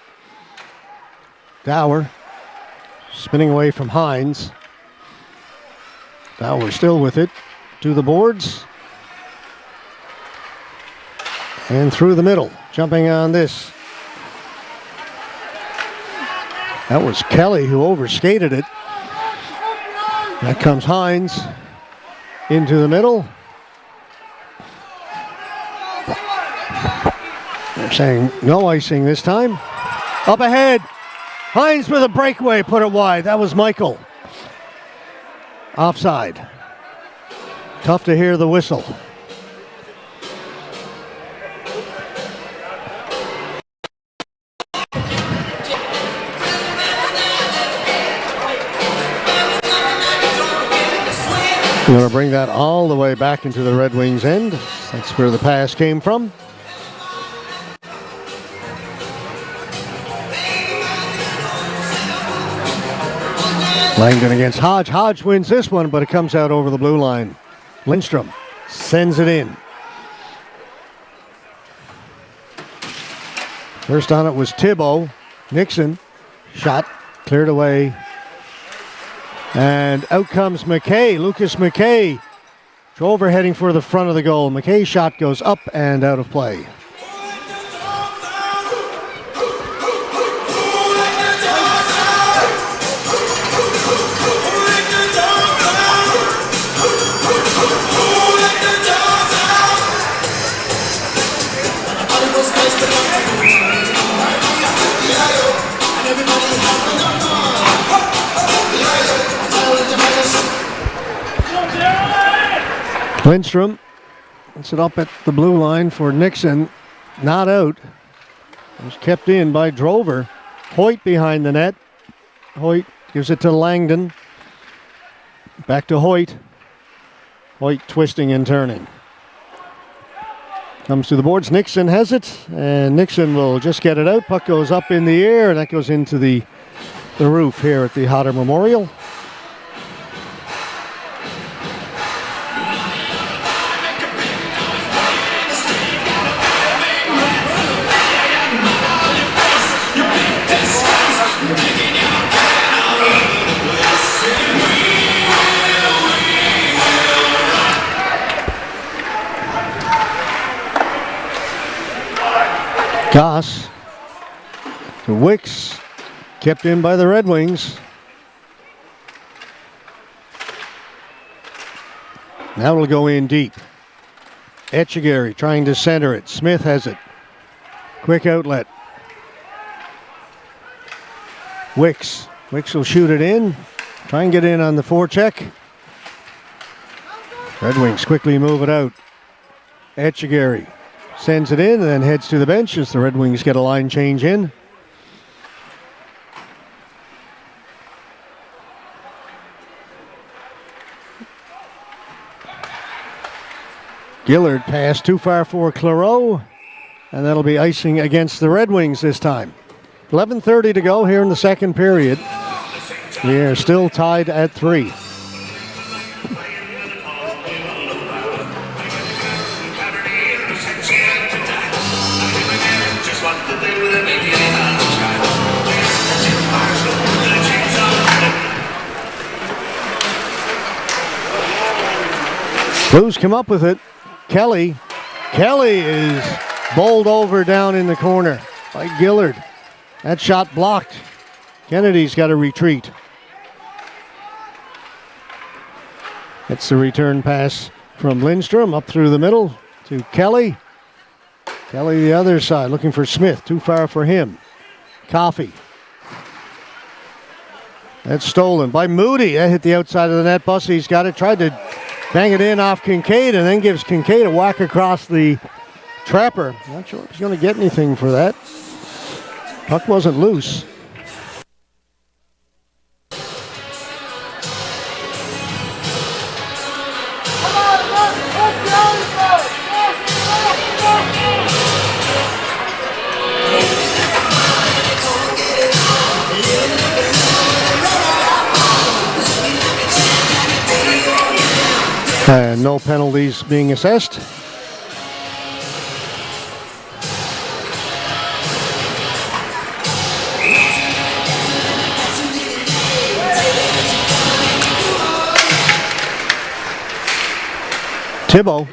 Dower spinning away from Hines. Dower still with it to the boards. And through the middle, jumping on this. That was Kelly who overskated it. That comes Hines into the middle. They're saying no icing this time. Up ahead. Hines with a breakaway, put it wide. That was Michael. Offside. Tough to hear the whistle. We're going to bring that all the way back into the Red Wings end. That's where the pass came from. Langdon against Hodge. Hodge wins this one, but it comes out over the blue line. Lindstrom sends it in. First on it was Thibault. Nixon. Shot cleared away. And out comes McKay. Lucas McKay. Drover heading for the front of the goal. McKay's shot goes up and out of play. Lindstrom puts it up at the blue line for Nixon. Not out. It was kept in by Drover. Hoyt behind the net. Hoyt gives it to Langdon. Back to Hoyt. Hoyt twisting and turning. Comes to the boards. Nixon has it. And Nixon will just get it out. Puck goes up in the air. And that goes into the roof here at the Hodder Memorial. Goss to Wicks, kept in by the Red Wings. Now it'll go in deep. Etchegary trying to center it. Smith has it. Quick outlet. Wicks. Wicks will shoot it in. Try and get in on the forecheck. Red Wings quickly move it out. Etchegary sends it in and then heads to the bench as the Red Wings get a line change in. Gillard passed too far for Clareau, and that'll be icing against the Red Wings this time. 11:30 to go here in the second period. We are still tied at 3. Blues come up with it. Kelly is bowled over down in the corner by Gillard. That shot blocked. Kennedy's got to retreat. It's the return pass from Lindstrom up through the middle to Kelly. Kelly the other side looking for Smith. Too far for him. Coffey. That's stolen by Moody. That hit the outside of the net. Bussy's got it. Tried to bang it in off Kincaid and then gives Kincaid a whack across the trapper. Not sure if he's going to get anything for that. Puck wasn't loose. And no penalties being assessed. Thibault.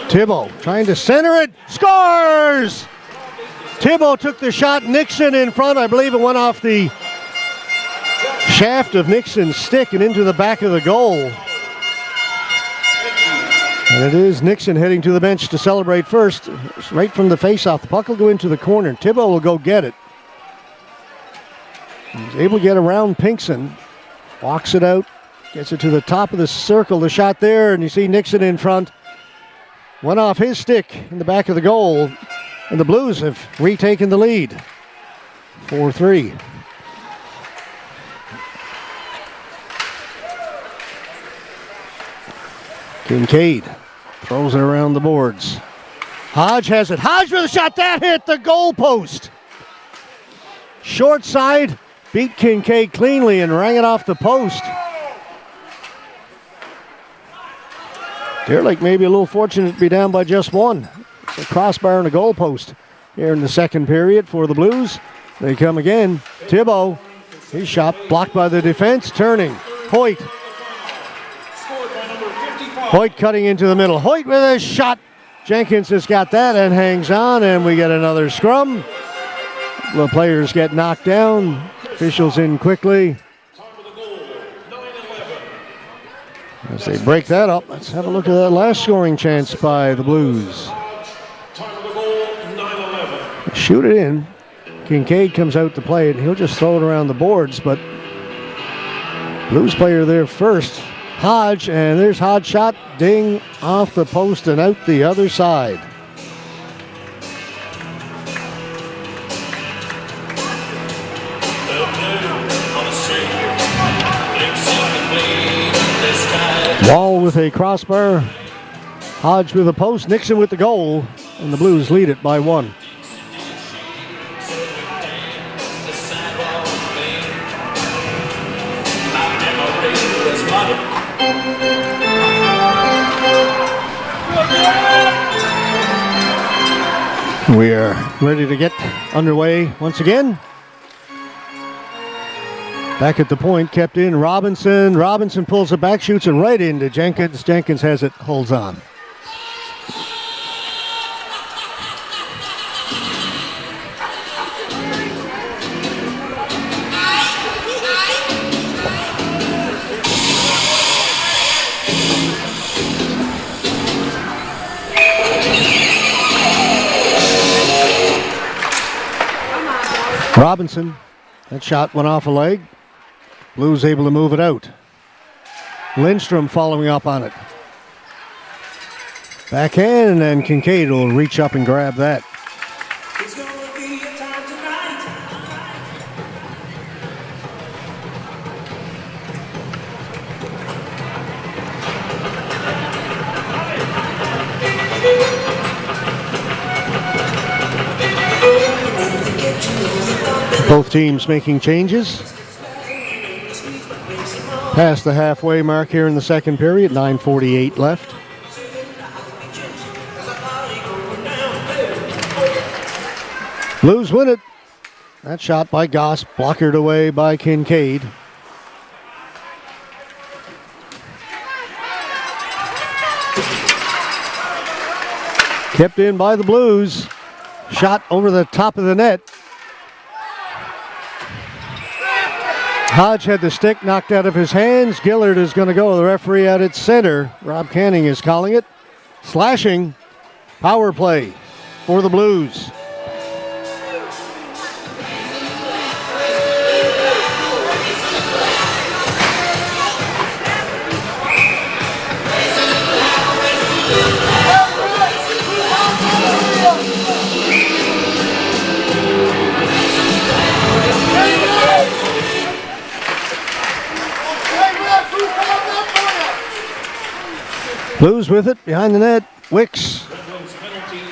Thibault trying to center it. Scores! Thibault took the shot. Nixon in front. I believe it went off the shaft of Nixon's stick and into the back of the goal. And it is Nixon heading to the bench to celebrate first. Right from the faceoff. The puck will go into the corner. Thibault will go get it. He's able to get around Pinkson. Walks it out. Gets it to the top of the circle. The shot there, and you see Nixon in front. Went off his stick in the back of the goal. And the Blues have retaken the lead. 4-3. Kincaid throws it around the boards. Hodge has it. Hodge with a shot. That hit the goal post. Short side. Beat Kincaid cleanly and rang it off the post. Deer Lake maybe a little fortunate to be down by just one. It's a crossbar and a goal post here in the second period for the Blues. They come again. Thibault. His shot blocked by the defense. Turning. Hoyt. Hoyt cutting into the middle. Hoyt with a shot. Jenkins has got that and hangs on, and we get another scrum. The players get knocked down. Officials in quickly. As they break that up, let's have a look at that last scoring chance by the Blues. Shoot it in. Kincaid comes out to play it. He'll just throw it around the boards, but Blues player there first. Hodge, and there's Hodge shot. Ding off the post and out the other side. Wall with a crossbar. Hodge with a post. Nixon with the goal. And the Blues lead it by one. We are ready to get underway once again. Back at the point, kept in Robinson. Robinson pulls it back, shoots it right into Jenkins. Jenkins has it, holds on. Robinson, that shot went off a leg. Blues able to move it out. Lindstrom following up on it. Backhand, and then Kincaid will reach up and grab that. It's gonna be a time tonight. Both teams making changes. Past the halfway mark here in the second period, 9:48 left. Blues win it. That shot by Goss, blockered away by Kincaid. Kept in by the Blues. Shot over the top of the net. Hodge had the stick knocked out of his hands. Gillard is going to go. The referee out at center. Rob Canning is calling it. Slashing. Power play for the Blues. Blues with it behind the net. Wicks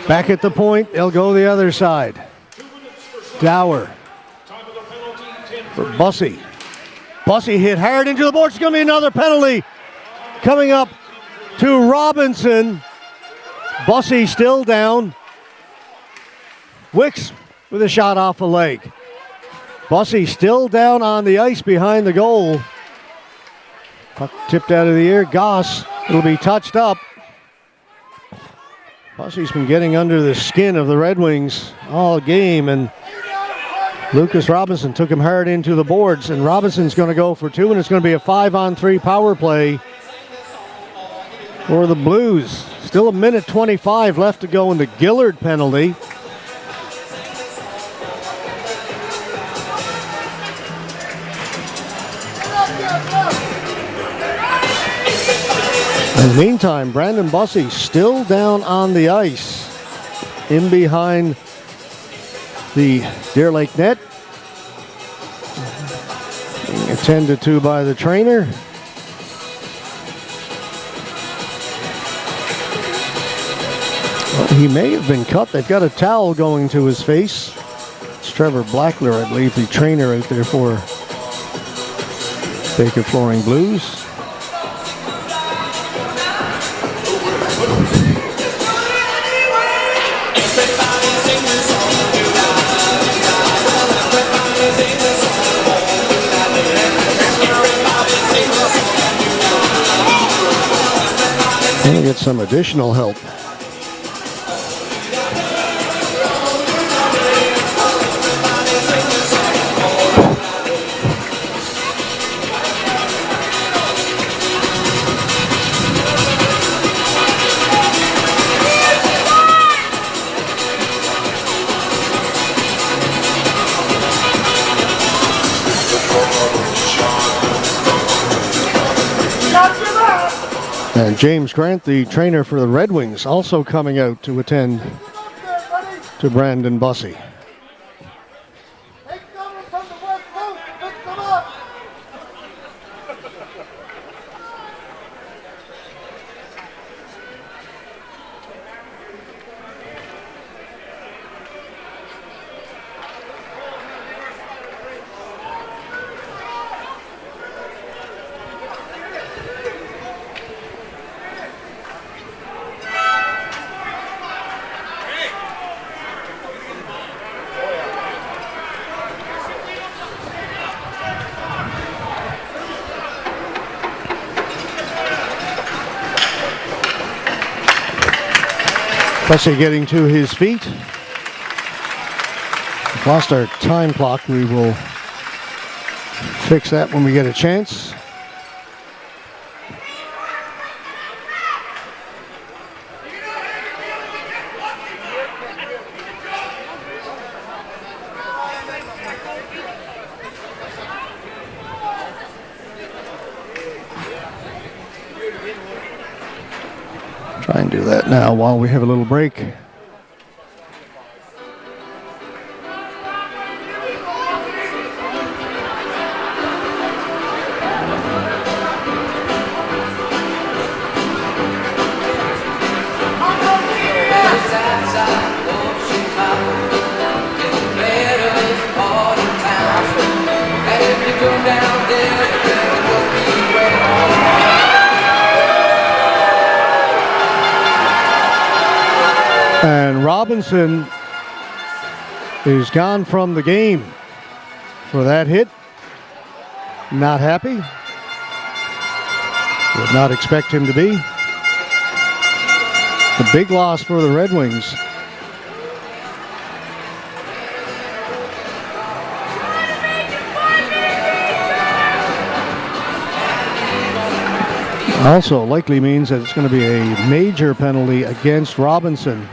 back at the point. They'll go the other side. Dower for Bussey. Bussey hit hard into the boards. It's going to be another penalty coming up to Robinson. Bussey still down. Wicks with a shot off the leg. Bussey still down on the ice behind the goal. Puck tipped out of the air. Goss. It'll be touched up. Bussey's been getting under the skin of the Red Wings all game, and Lucas Robinson took him hard into the boards, and Robinson's going to go for two, and it's going to be a 5-on-3 power play for the Blues. Still a minute 25 left to go in the Gillard penalty. In the meantime, Brandon Bussey still down on the ice in behind the Deer Lake net. Being attended to by the trainer. Well, he may have been cut. They've got a towel going to his face. It's Trevor Blackler, I believe, the trainer out there for Baker Flooring Blues. Get some additional help. And James Grant, the trainer for the Red Wings, also coming out to attend to Brandon Bussey. Bussey getting to his feet. We've lost our time clock. We will fix that when we get a chance. Try and do that now while we have a little break. And Robinson is gone from the game for that hit. Not happy. Would not expect him to be. A big loss for the Red Wings. Also likely means that it's going to be a major penalty against Robinson.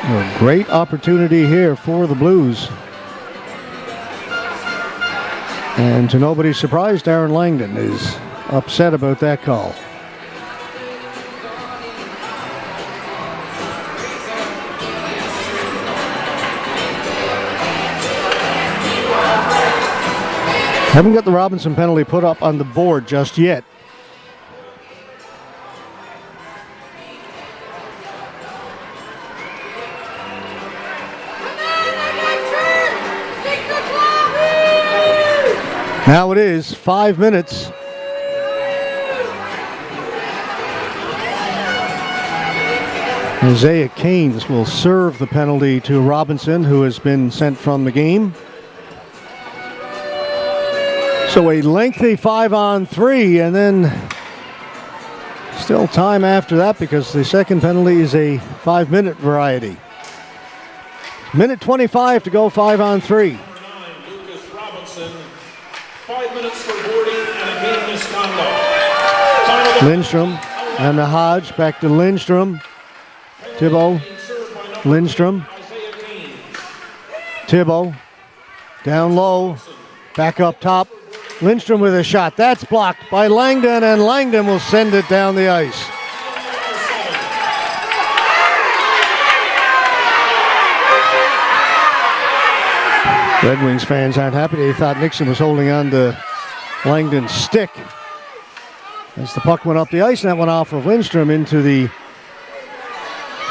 A great opportunity here for the Blues. And to nobody's surprise, Darren Langdon is upset about that call. Haven't got the Robinson penalty put up on the board just yet. Now it is 5 minutes. Isaiah Keynes will serve the penalty to Robinson, who has been sent from the game. So a lengthy 5-on-3, and then still time after that because the second penalty is a 5-minute variety. Minute 25 to go, 5-on-3. 9, Lucas Robinson. 5 minutes for boarding and a game misconduct. Time of the Lindstrom and the Hodge, back to Lindstrom. Thibault, Lindstrom, Isaiah Keynes. Thibault, down low, back up top. Lindstrom with a shot. That's blocked by Langdon, and Langdon will send it down the ice. Red Wings fans aren't happy. They thought Nixon was holding on to Langdon's stick as the puck went up the ice, and that went off of Lindstrom into the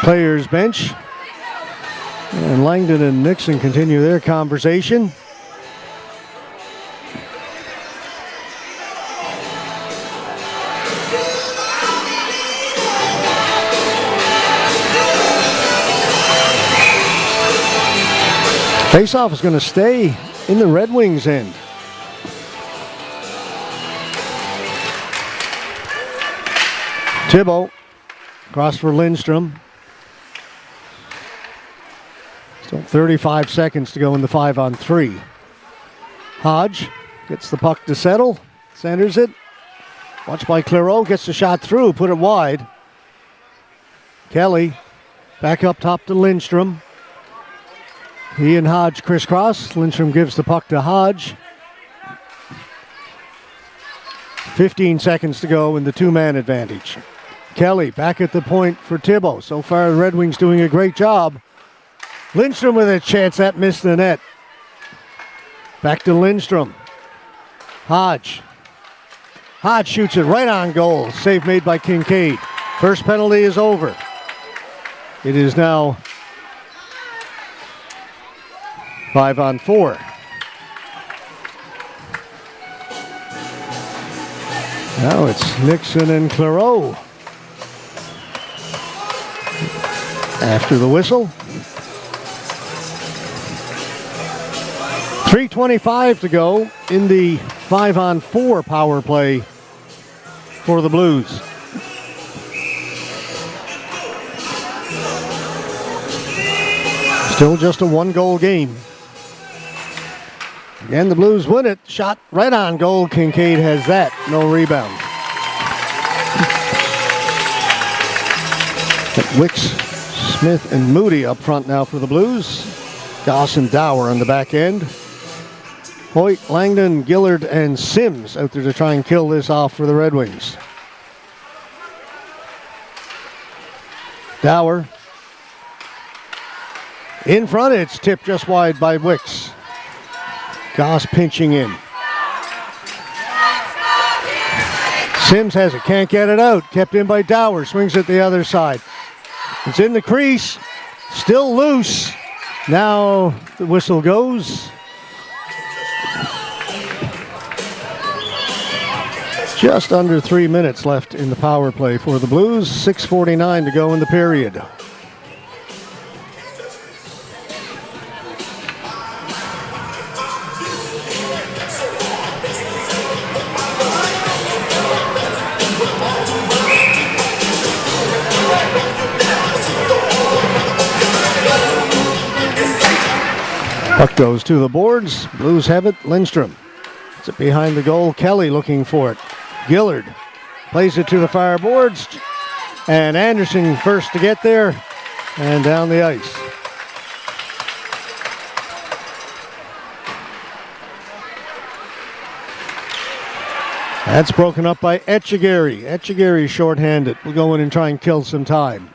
players' bench. And Langdon and Nixon continue their conversation. Faceoff is going to stay in the Red Wings' end. Thibault, cross for Lindstrom. Still 35 seconds to go in the 5-on-3. Hodge gets the puck to settle, centers it. Watched by Clairot, gets the shot through, put it wide. Kelly back up top to Lindstrom. He and Hodge crisscross. Lindstrom gives the puck to Hodge. 15 seconds to go in the two-man advantage. Kelly back at the point for Thibault. So far, the Red Wings doing a great job. Lindstrom with a chance, that missed the net. Back to Lindstrom. Hodge. Hodge shoots it right on goal. Save made by Kincaid. First penalty is over. It is now 5-on-4. Now it's Nixon and Clairot. After the whistle. 3:25 to go in the 5-on-4 power play for the Blues. Still just a one-goal game. Again, the Blues win it. Shot right on goal. Kincaid has that. No rebound. Wicks, Smith, and Moody up front now for the Blues. Goss and Dower on the back end. Hoyt, Langdon, Gillard, and Sims out there to try and kill this off for the Red Wings. Dower. In front, it's tipped just wide by Wicks. Goss pinching in. Sims has it, can't get it out. Kept in by Dower, swings it the other side. It's in the crease, still loose. Now the whistle goes. Just under 3 minutes left in the power play for the Blues. 6:49 to go in the period. Puck goes to the boards. Blues have it. Lindstrom. Puts it behind the goal. Kelly looking for it. Gillard plays it to the far boards. And Anderson first to get there and down the ice. That's broken up by Etchegary. Etchegary shorthanded. We'll go in and try and kill some time.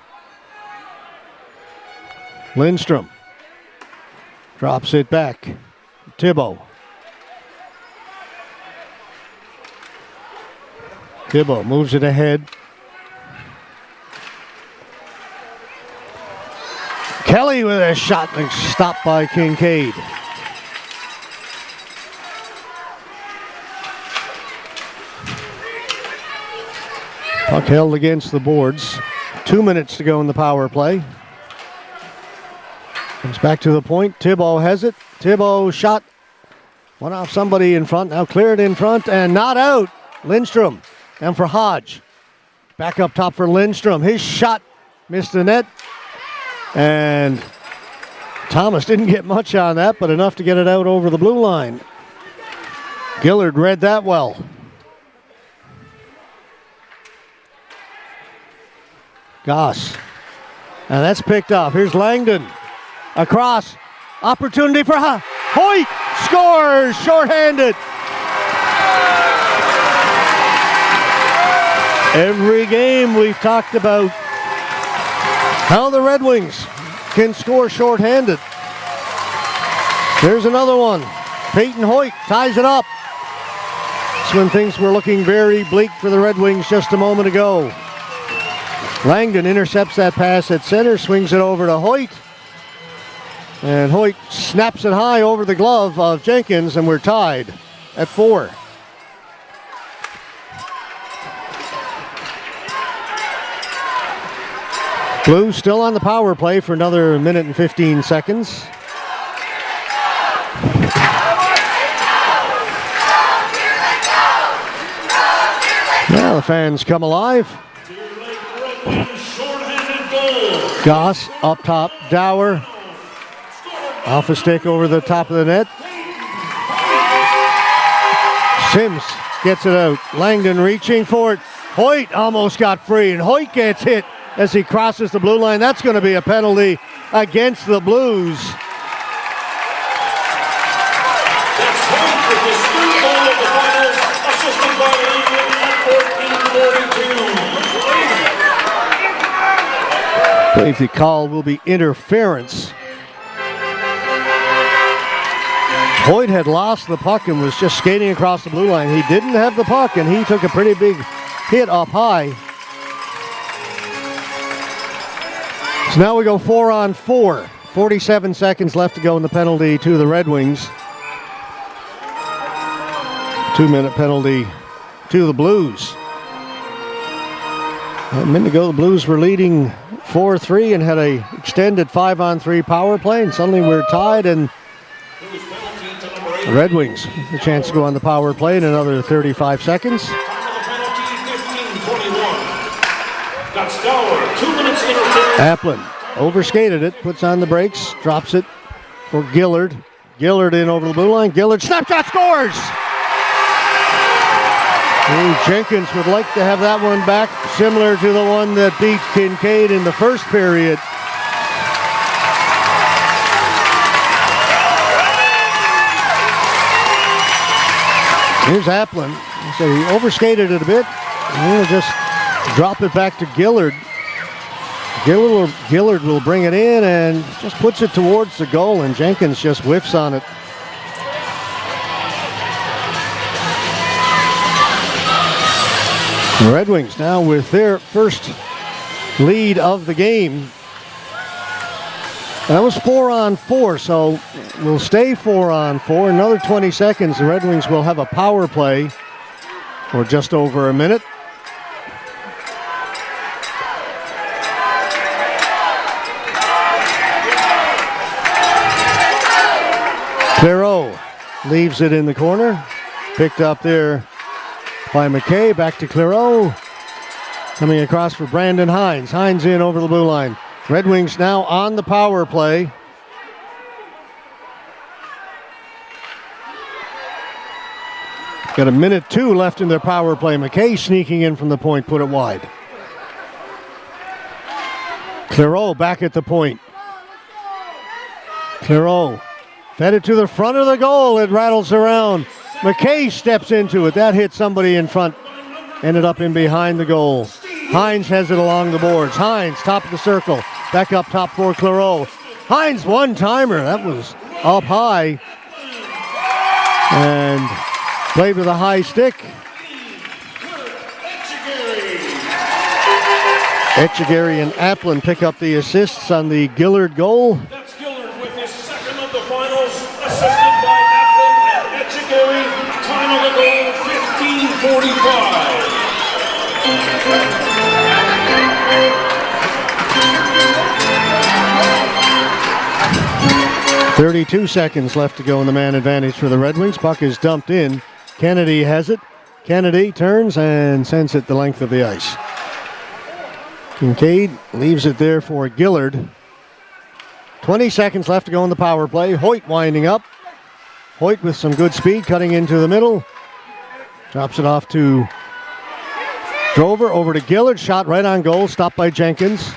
Lindstrom drops it back. Thibault. Thibault moves it ahead. Kelly with a shot and stopped by Kincaid. Puck held against the boards. 2 minutes to go in the power play. Comes back to the point. Thibault has it. Thibault shot. Went off somebody in front. Now cleared in front and not out. Lindstrom. And for Hodge. Back up top for Lindstrom. His shot missed the net. And Thomas didn't get much on that, but enough to get it out over the blue line. Gillard read that well. Goss. And that's picked up. Here's Langdon. Across. Opportunity for Hoyt. Scores. Shorthanded. Every game we've talked about how the Red Wings can score shorthanded. There's another one. Peyton Hoyt ties it up. It's when things were looking very bleak for the Red Wings just a moment ago. Langdon intercepts that pass at center, swings it over to Hoyt. And Hoyt snaps it high over the glove of Jenkins, and we're tied at 4. Blues still on the power play for another minute and 15 seconds. Now the fans come alive. Goss up top, Dower. Off a stick over the top of the net. Sims gets it out. Langdon reaching for it. Hoyt almost got free, and Hoyt gets hit as he crosses the blue line. That's going to be a penalty against the Blues. That's Hoyt with his third goal of the finals, assisted by Langdon at 14:42. I believe the call will be interference. Hoyt had lost the puck and was just skating across the blue line. He didn't have the puck, and he took a pretty big hit up high. So now we go 4-on-4. 47 seconds left to go in the penalty to the Red Wings. 2-minute penalty to the Blues. A minute ago, the Blues were leading 4-3 and had a extended 5-on-3 power play, and suddenly we're tied, and the Red Wings a chance to go on the power play in another 35 seconds. Time of the penalty, 15:21. That's Dower, 2 minutes interference. Applin overskated it, puts on the brakes, drops it for Gillard. Gillard in over the blue line. Gillard snapshot scores! Ooh, Jenkins would like to have that one back, similar to the one that beat Kincaid in the first period. Here's Applin. So he overskated it a bit. He'll just drop it back to Gillard. Gillard will bring it in and just puts it towards the goal, and Jenkins just whiffs on it. The Red Wings now with their first lead of the game. That was 4-on-4, so we'll stay 4-on-4. Another 20 seconds, the Red Wings will have a power play for just over a minute. Clairot leaves it in the corner. Picked up there by McKay. Back to Clairot. Coming across for Brandon Hines. Hines in over the blue line. Red Wings now on the power play. Got a minute 2 left in their power play. McKay sneaking in from the point, put it wide. Clairot back at the point. Clairot fed it to the front of the goal. It rattles around. McKay steps into it. That hit somebody in front. Ended up in behind the goal. Hines has it along the boards. Hines, top of the circle. Back up top for Clairot. Hines, one-timer. That was up high. And played with a high stick. Etchegaray and Applin pick up the assists on the Gillard goal. That's Gillard with his second of the finals, assisted by Applin and Etchegaray. Time of the goal, 15:45. 32 seconds left to go in the man advantage for the Red Wings. Puck is dumped in. Kennedy has it. Kennedy turns and sends it the length of the ice. Kincaid leaves it there for Gillard. 20 seconds left to go in the power play. Hoyt winding up. Hoyt with some good speed, cutting into the middle. Drops it off to Drover, over to Gillard. Shot right on goal, stopped by Jenkins.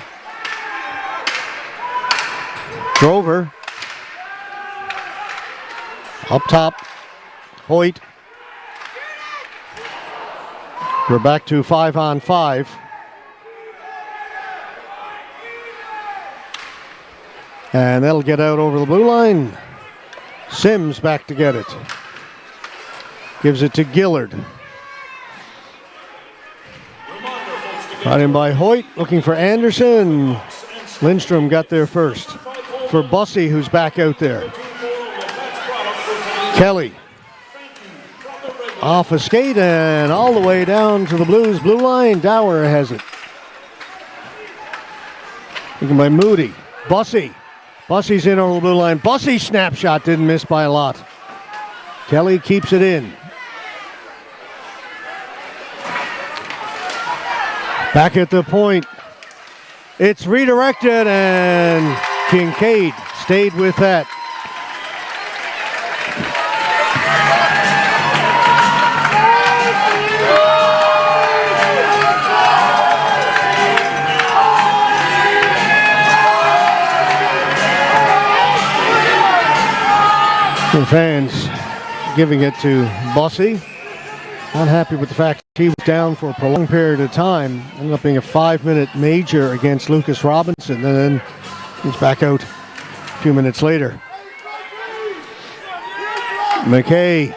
Drover. Up top, Hoyt. We're back to 5-on-5. And that'll get out over the blue line. Sims back to get it. Gives it to Gillard. Brought in by Hoyt, looking for Anderson. Lindstrom got there first. For Bussey, who's back out there. Kelly. Off a skate and all the way down to the Blues blue line. Dower has it. Looking by Moody. Bussey. Bussey's in over the blue line. Bussey snapshot didn't miss by a lot. Kelly keeps it in. Back at the point. It's redirected and Kincaid stayed with that. The fans giving it to Bussey. Not happy with the fact he was down for a prolonged period of time. Ended up being a 5-minute major against Lucas Robinson, and then he's back out a few minutes later. McKay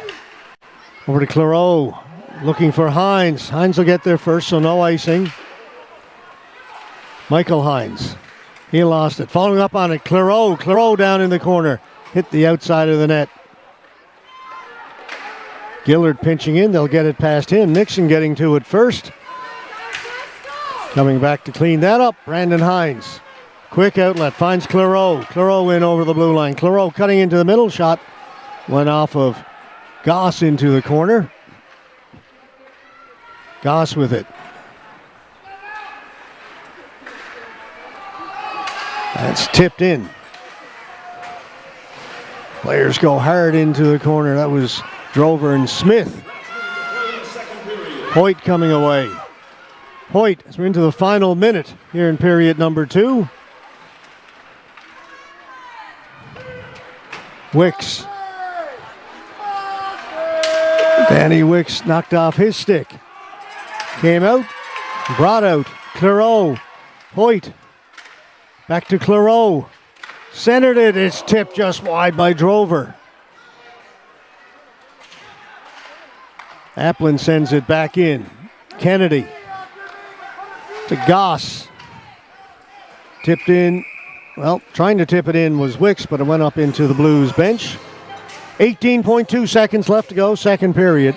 over to Clairot, looking for Hines. Hines will get there first, so no icing. Michael Hines, he lost it. Following up on it, Clairot. Clairot down in the corner. Hit the outside of the net. Gillard pinching in. They'll get it past him. Nixon getting to it first. Coming back to clean that up. Brandon Hines. Quick outlet. Finds Clairot. Clairot in over the blue line. Clairot cutting into the middle. Shot went off of Goss into the corner. Goss with it. That's tipped in. Players go hard into the corner. That was Drover and Smith. Hoyt coming away. Hoyt, as we're into the final minute here in period number 2. Wicks. Danny Wicks knocked off his stick. Came out, brought out. Clairot. Hoyt. Back to Clairot. Centered it. It's tipped just wide by Drover. Applin sends it back in. Kennedy to Goss. Tipped in. Well, trying to tip it in was Wicks, but it went up into the Blues bench. 18.2 seconds left to go, second period.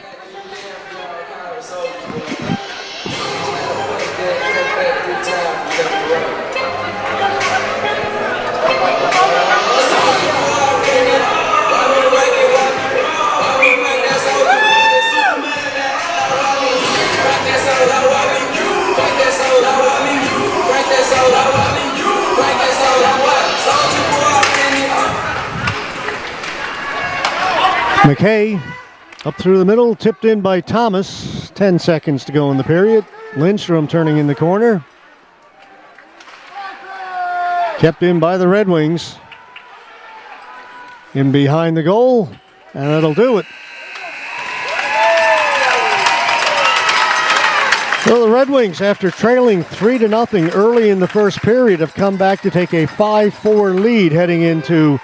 McKay Up through the middle, tipped in by Thomas. 10 seconds to go in the period. Lindstrom turning in the corner. Kept in by the Red Wings. In behind the goal, and that'll do it. Well, the Red Wings, after trailing 3-0 early in the first period, have come back to take a 5-4 lead heading into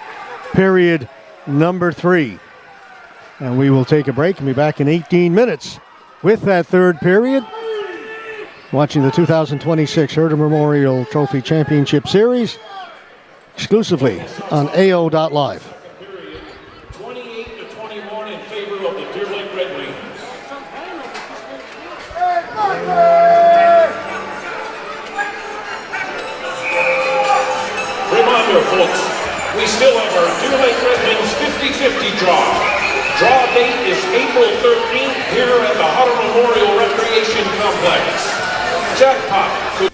period number 3. And we will take a break and be back in 18 minutes with that third period. Watching the 2026 Herder Memorial Trophy Championship Series exclusively on AO.live. 28-21 in favor of the Deer Lake Red Wings. Reminder, folks, we still have our Deer Lake Red Wings 50-50 draw. Draw date is April 13th here at the Hodder Memorial Recreation Complex. Jackpot.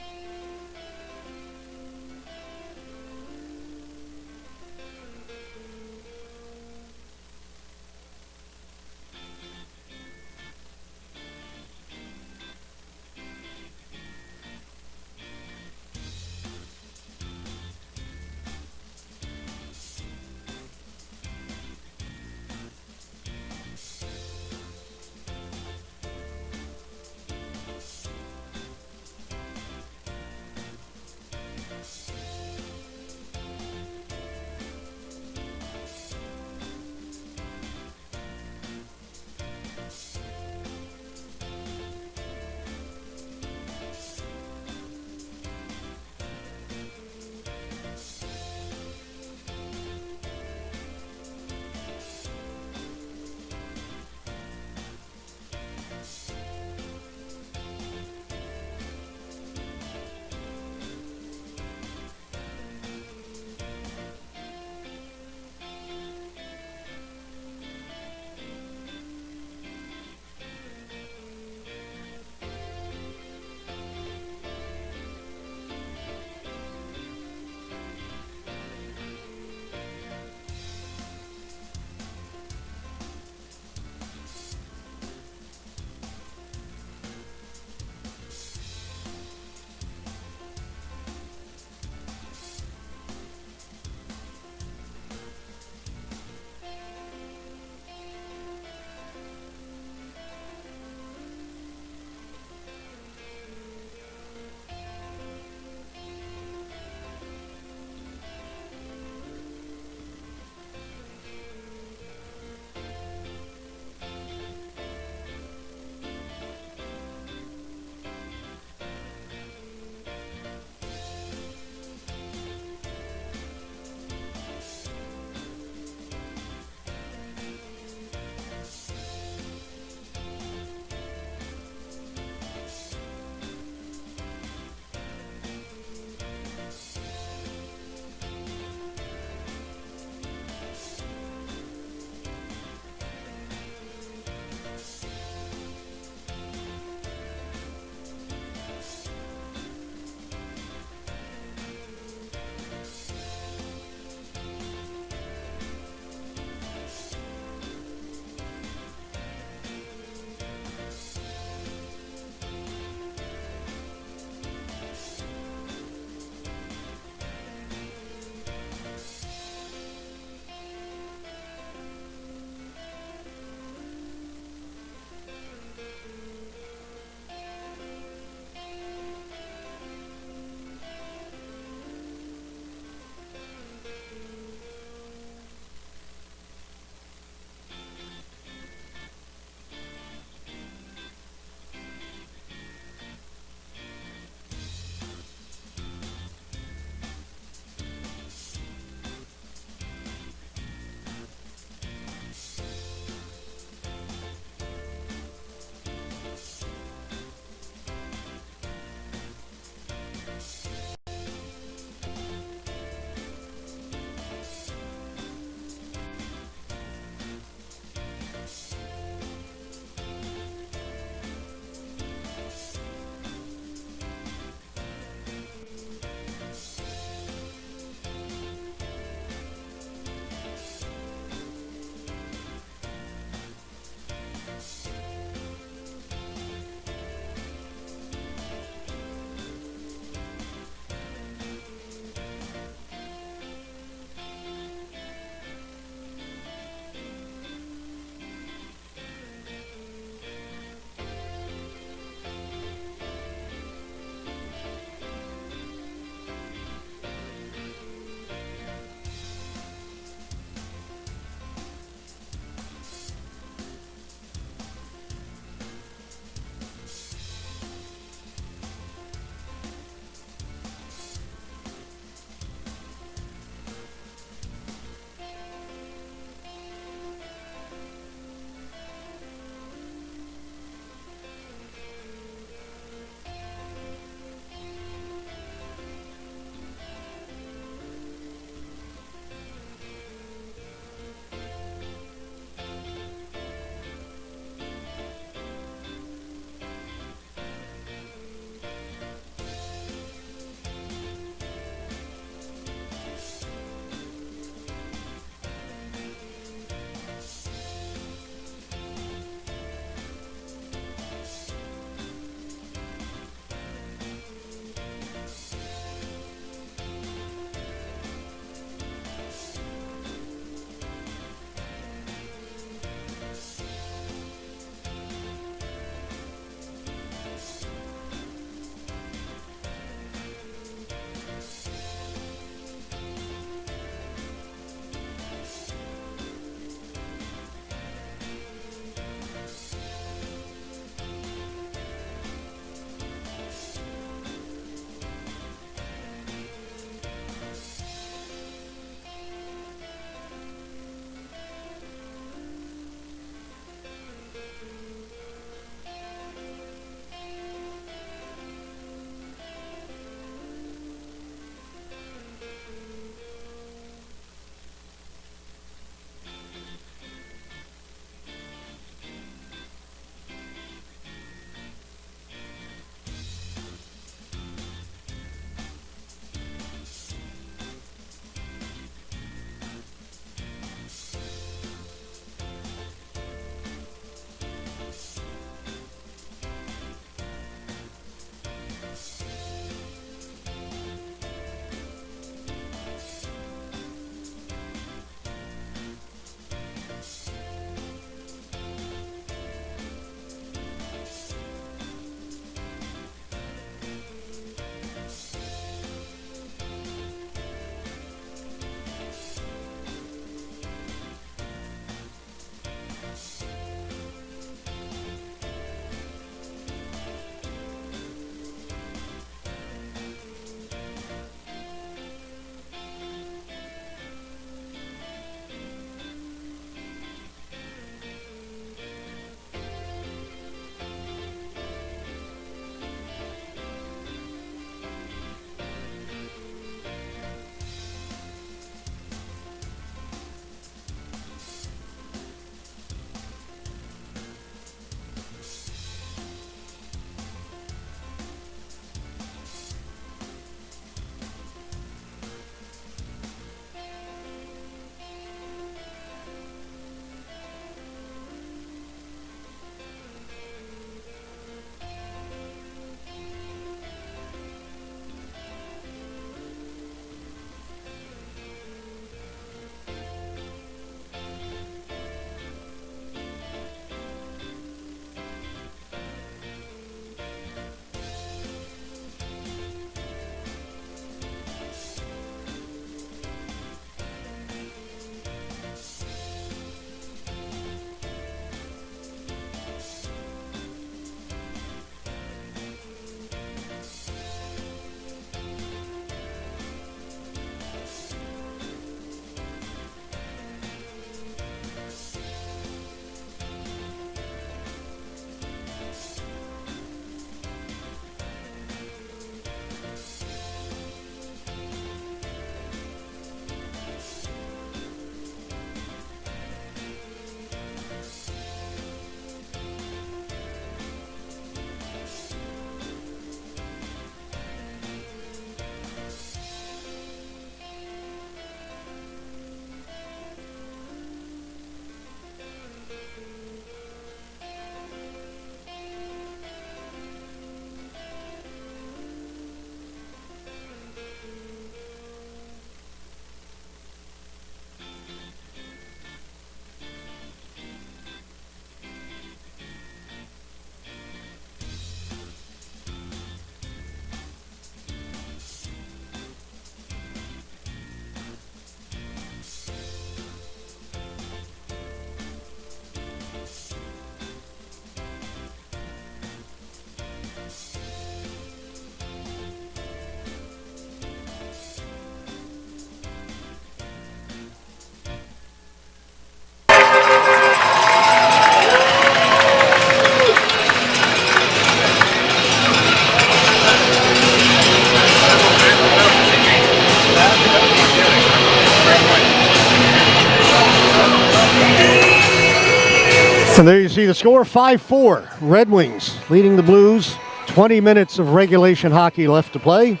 And there you see the score, 5-4. Red Wings leading the Blues. 20 minutes of regulation hockey left to play.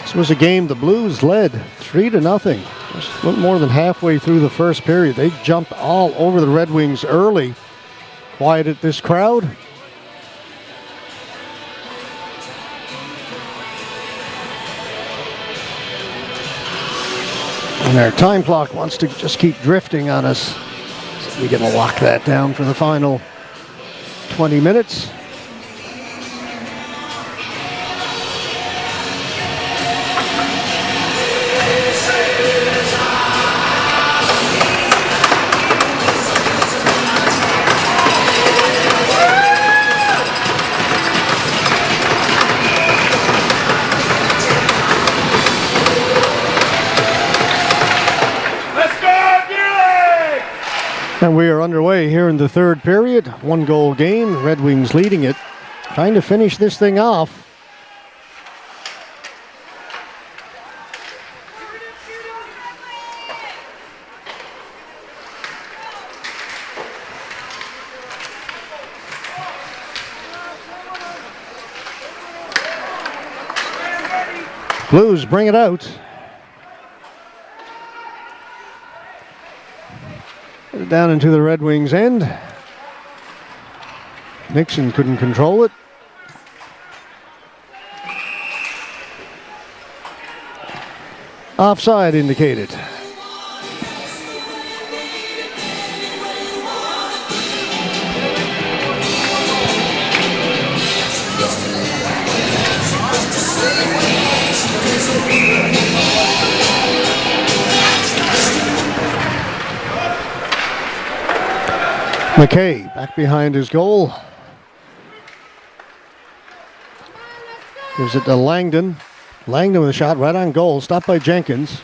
This was a game the Blues led 3-0. Just a little more than halfway through the first period. They jumped all over the Red Wings early. Quieted this crowd. And our time clock wants to just keep drifting on us. So we're going to lock that down for the final 20 minutes. And we are underway here in the third period. 1-goal game, Red Wings leading it. Trying to finish this thing off. Blues bring it out. Down into the Red Wings' end. Nixon couldn't control it. Offside indicated. McKay back behind his goal. Gives it to Langdon. Langdon with a shot right on goal. Stopped by Jenkins.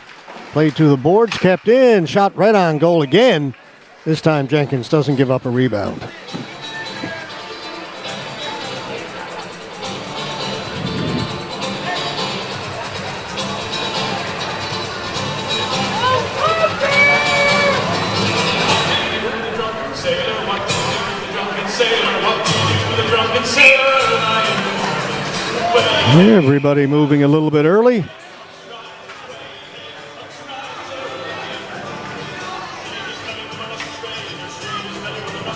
Played to the boards. Kept in. Shot right on goal again. This time Jenkins doesn't give up a rebound. Everybody moving a little bit early.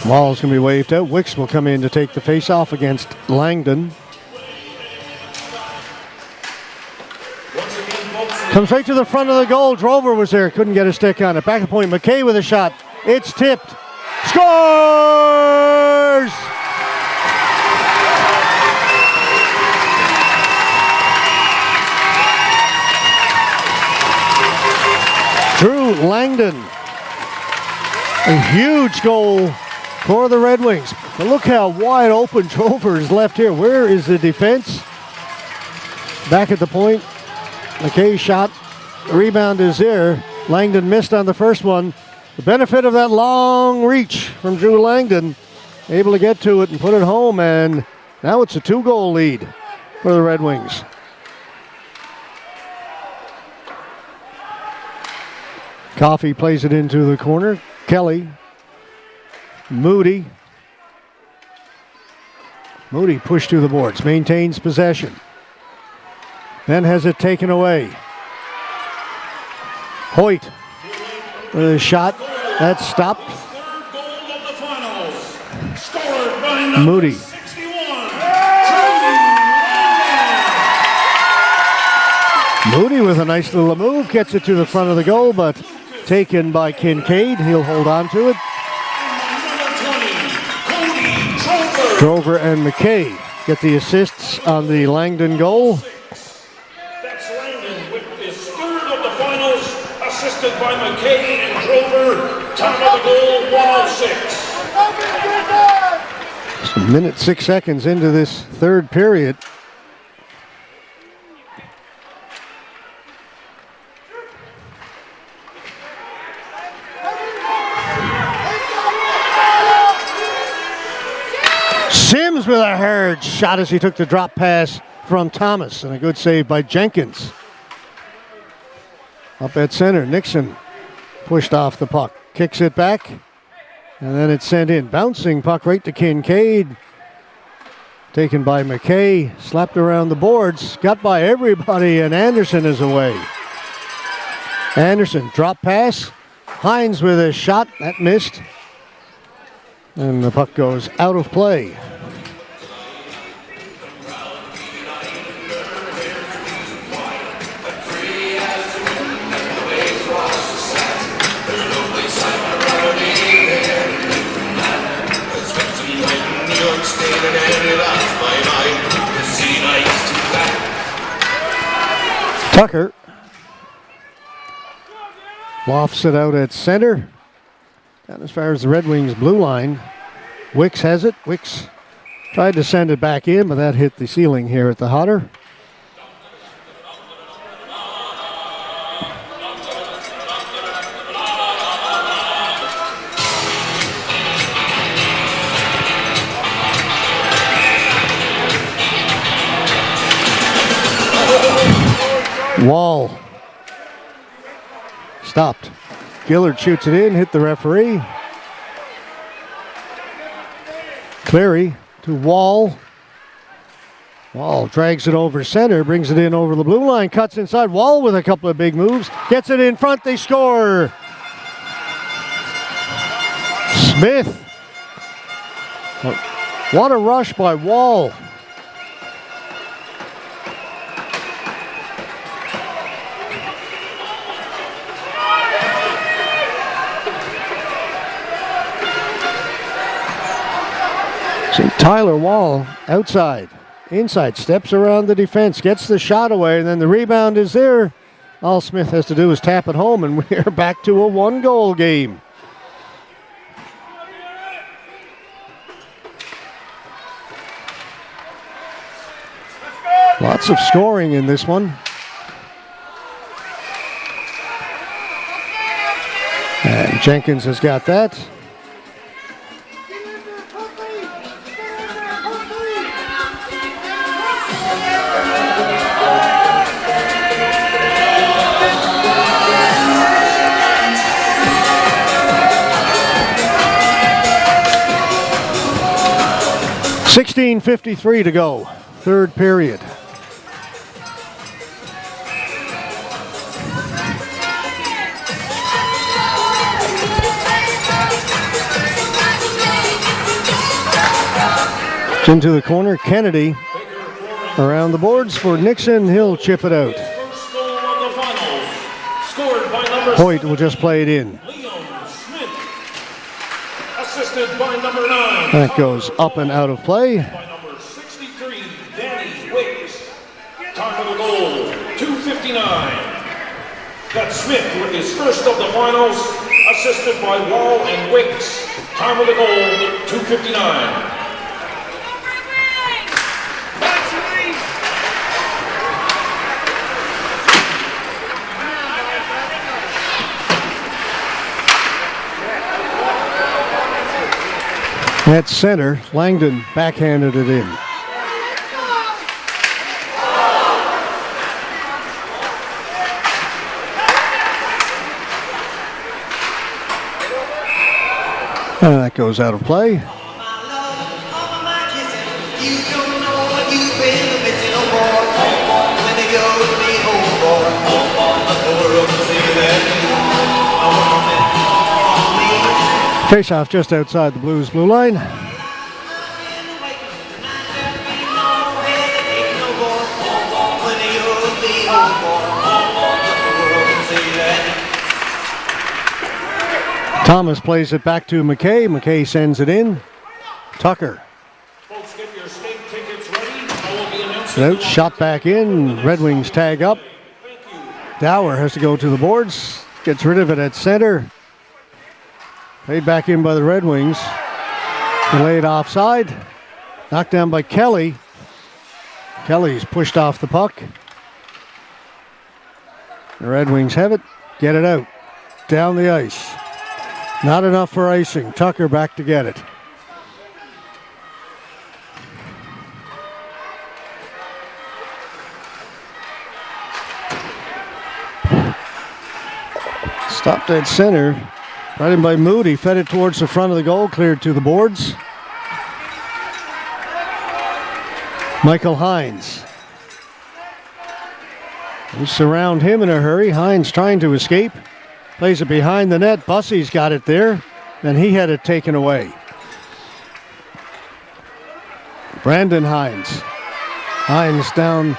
Ball's going to be waved out. Wicks will come in to take the face-off against Langdon. Comes right to the front of the goal. Drover was there. Couldn't get a stick on it. Back at the point. McKay with a shot. It's tipped. Scores! Drew Langdon. A huge goal for the Red Wings. But look how wide open Drover is left here. Where is the defense? Back at the point. McKay shot. The rebound is there. Langdon missed on the first one. The benefit of that long reach from Drew Langdon. Able to get to it and put it home. And now it's a 2-goal lead for the Red Wings. Coffey plays it into the corner. Kelly. Moody. Moody pushed to the boards. Maintains possession. Then has it taken away. Hoyt with a shot. That's stopped. Third goal of the finals. Scored by number Moody. 61. Moody with a nice little move. Gets it to the front of the goal, but taken by Kincaid. He'll hold on to it. Drover and McKay get the assists on the Langdon goal. That's Langdon with his third of the finals, assisted by McKay and Drover. Time of the goal, 106. So 1:06 into this third period. Sims with a hard shot as he took the drop pass from Thomas, and a good save by Jenkins. Up at center, Nixon pushed off the puck. kicks it back, and then it's sent in. Bouncing puck right to Kincaid. Taken by McKay, slapped around the boards, got by everybody, and Anderson is away. Anderson, drop pass. Hines with a shot, that missed. And the puck goes out of play. Tucker lofts it out at center, down as far as the Red Wings blue line. Wicks has it. Wicks tried to send it back in, but that hit the ceiling here at the Hodder. Wall stopped. Gillard shoots it in, hit the referee. Cleary to Wall. Wall drags it over center, brings it in over the blue line, cuts inside. Wall with a couple of big moves, gets it in front, they score. Smith. What a rush by Wall. Tyler Wall outside, inside, steps around the defense, gets the shot away, and then the rebound is there. All Smith has to do is tap it home, and we are back to a one-goal game. Lots of scoring in this one. And Jenkins has got that. .53 to go, third period. Into the corner, Kennedy around the boards for Nixon. He'll chip it out. First goal of the finals, scored by number Hoyt will just play it in. Liam Smith, assisted by number 9. That goes up and out of play. By number 63, Danny Wicks. Time of the goal, 2:59. That's Smith with his first of the finals, assisted by Wall and Wicks. Time of the goal, 2:59. At center, Langdon backhanded it in. And that goes out of play. Face-off just outside the Blues blue line. Thomas plays it back to McKay. McKay sends it in. Tucker. Folks, get your state tickets ready. I will be announcing Out, shot back in. Red Wings tag up. Dower has to go to the boards. Gets rid of it at center. Played back in by the Red Wings. Delayed offside. Knocked down by Kelly. Kelly's pushed off the puck. The Red Wings have it. Get it out. Down the ice. Not enough for icing. Tucker back to get it. Stopped at center Right in by Moody, fed it towards the front of the goal, cleared to the boards. Michael Hines. They surround him in a hurry. Hines trying to escape. Plays it behind the net. Bussey's got it there, and he had it taken away. Brandon Hines. Hines down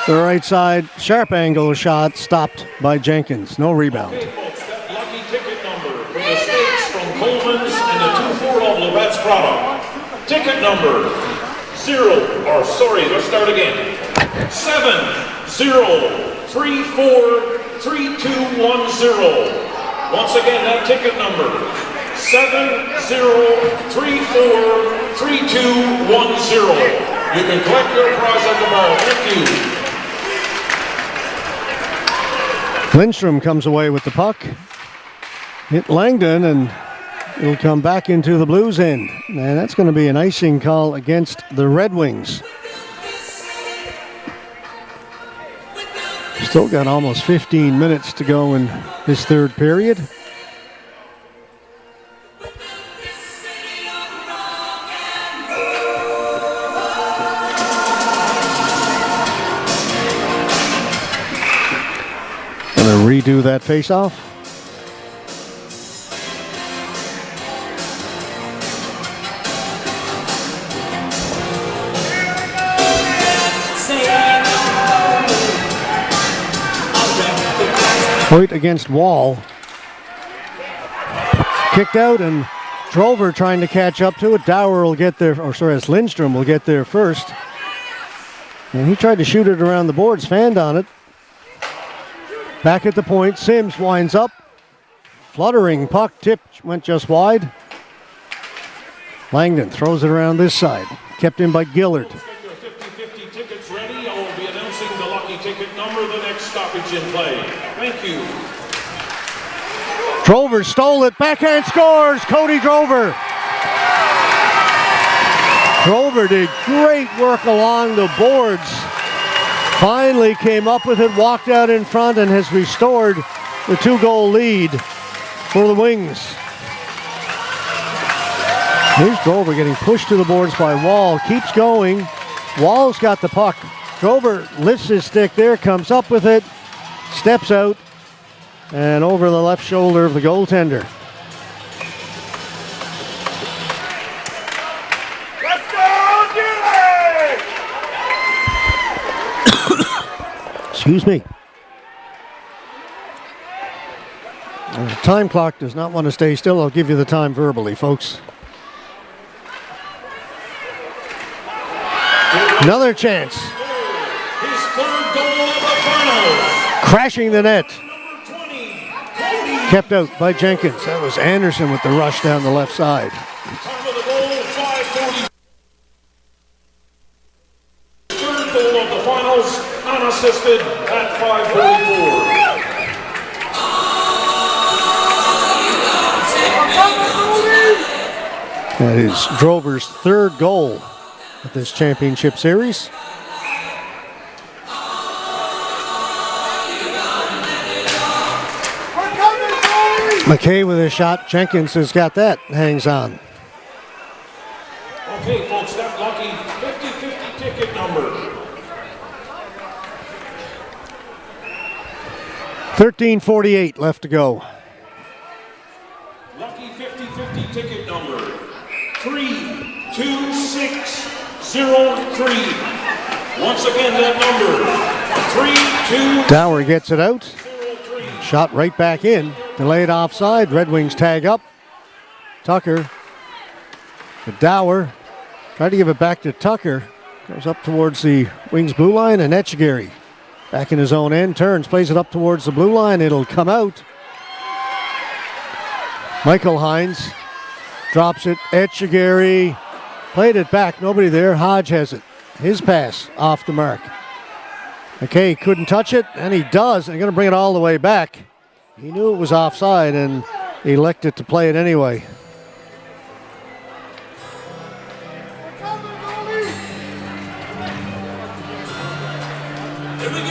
the right side. Sharp angle shot stopped by Jenkins. No rebound. Okay, folks, that lucky ticket number for the stakes from Coleman's and the 2-4 of Levette's product. Ticket number let's start again. 70343210. Once again, that ticket number 70343210. You can collect your prize at the bar. Thank you. Lindstrom comes away with the puck. Hit Langdon, and it'll come back into the Blues end. And that's going to be an icing call against the Red Wings. Still got almost 15 minutes to go in this third period. Gonna redo that face-off. Point against Wall. Kicked out, and Drover trying to catch up to it. Dower will get there, as Lindstrom will get there first. And he tried to shoot it around the boards, fanned on it. Back at the point, Sims winds up. Fluttering puck, tip went just wide. Langdon throws it around this side. Kept in by Gillard. Get your 50-50 tickets ready. I will be announcing the lucky ticket number the next stoppage in play. Thank you. Drover stole it. Backhand scores. Cody Drover. Drover did great work along the boards. Finally came up with it, walked out in front, and has restored the 2-goal lead for the Wings. Here's Drover getting pushed to the boards by Wall. Keeps going. Wall's got the puck. Drover lifts his stick there, comes up with it, steps out, and over the left shoulder of the goaltender. Let's go, Gilly! Excuse me. The time clock does not want to stay still. I'll give you the time verbally, folks. Another chance. His third goal of the finals. Crashing the net. Number 20, Cody. Kept out by Jenkins. That was Anderson with the rush down the left side. Time of the goal, 5:40. Third goal of the finals, unassisted at 5:44. That is Drover's third goal of this championship series. McKay with a shot. Jenkins has got that. Hangs on. Okay, folks, that lucky 50-50 ticket number. 13:48 left to go. Lucky 50-50 ticket number 32603. Once again, that number 32603. Dower gets it out. Shot right back in. Delayed offside. Red Wings tag up. Tucker to Dower. Tried to give it back to Tucker. Goes up towards the Wings blue line, and Etchegary back in his own end. Turns, plays it up towards the blue line. It'll come out. Michael Hines drops it. Etchegary played it back. Nobody there. Hodge has it. His pass off the mark. McKay couldn't touch it, and he does. And going to bring it all the way back. He knew it was offside and elected to play it anyway. Here we go.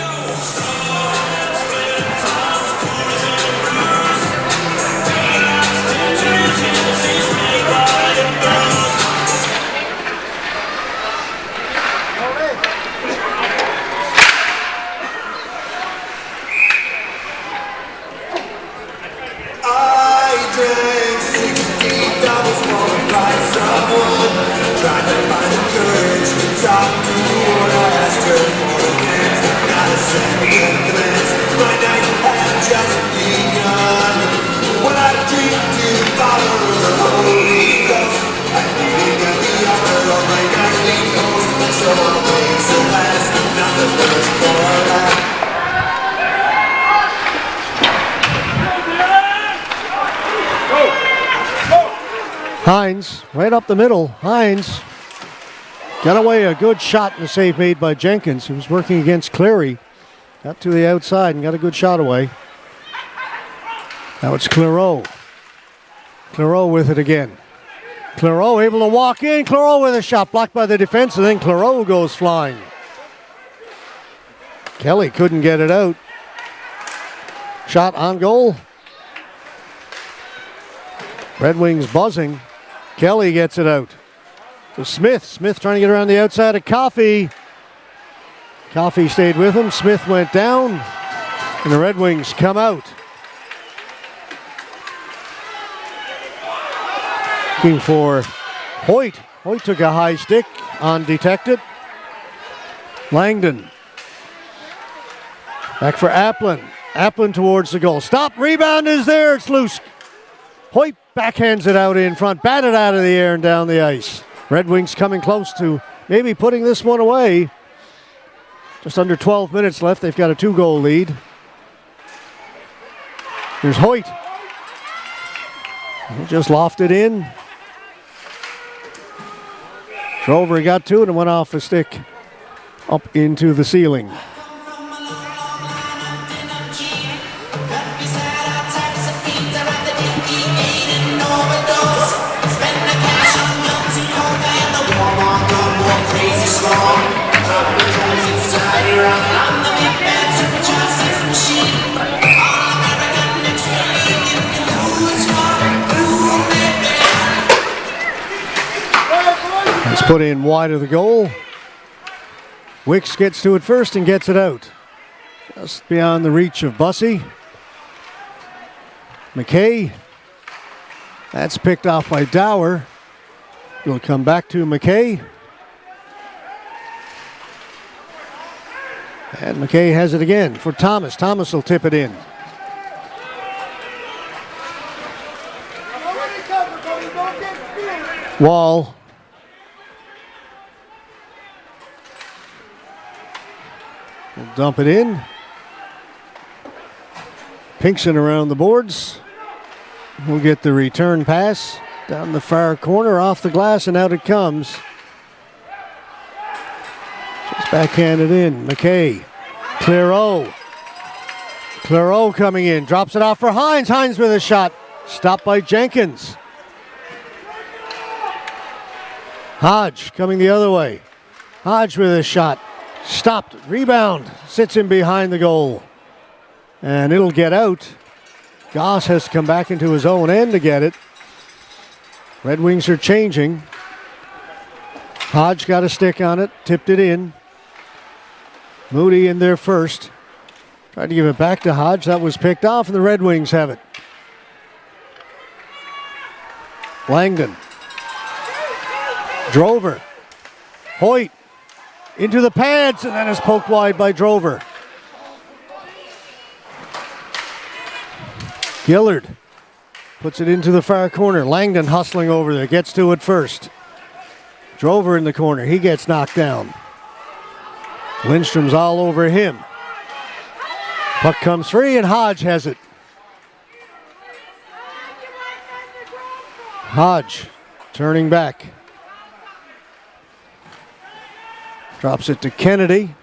Hines, right up the middle. Hines got away a good shot and a save made by Jenkins, who was working against Cleary. Got to the outside and got a good shot away. Now it's Clairot. Clairot with it again. Clairot able to walk in. Clairot with a shot blocked by the defense, and then Clairot goes flying. Kelly couldn't get it out. Shot on goal. Red Wings buzzing. Kelly gets it out to Smith. Smith trying to get around the outside of Coffey. Coffey stayed with him. Smith went down, and the Red Wings come out. Looking for Hoyt. Hoyt took a high stick, undetected. Langdon. Back for Applin. Applin towards the goal. Stop. Rebound is there. It's loose. Hoyt backhands it out in front. Batted out of the air and down the ice. Red Wings coming close to maybe putting this one away. Just under 12 minutes left. They've got a 2-goal lead. Here's Hoyt. He just lofted in. Drover got to it and went off the stick up into the ceiling. It's put in wide of the goal. Wicks gets to it first and gets it out. Just beyond the reach of Bussey. McKay. That's picked off by Dower. It'll come back to McKay. And McKay has it again for Thomas. Thomas will tip it in. Wall. Will dump it in. Pinkson around the boards. We'll get the return pass down the far corner, off the glass, and out it comes. Just backhanded in. McKay. Clairot. Clairot coming in. Drops it off for Hines. Hines with a shot. Stopped by Jenkins. Hodge coming the other way. Hodge with a shot. Stopped. Rebound. Sits in behind the goal. And it'll get out. Goss has to come back into his own end to get it. Red Wings are changing. Hodge got a stick on it. Tipped it in. Moody in there first. Tried to give it back to Hodge. That was picked off, and the Red Wings have it. Langdon. Drover. Hoyt. Into the pads, and then is poked wide by Drover. Gillard puts it into the far corner. Langdon hustling over there. Gets to it first. Drover in the corner. He gets knocked down. Lindstrom's all over him. Puck comes free, and Hodge has it. Hodge turning back. Drops it to Kennedy.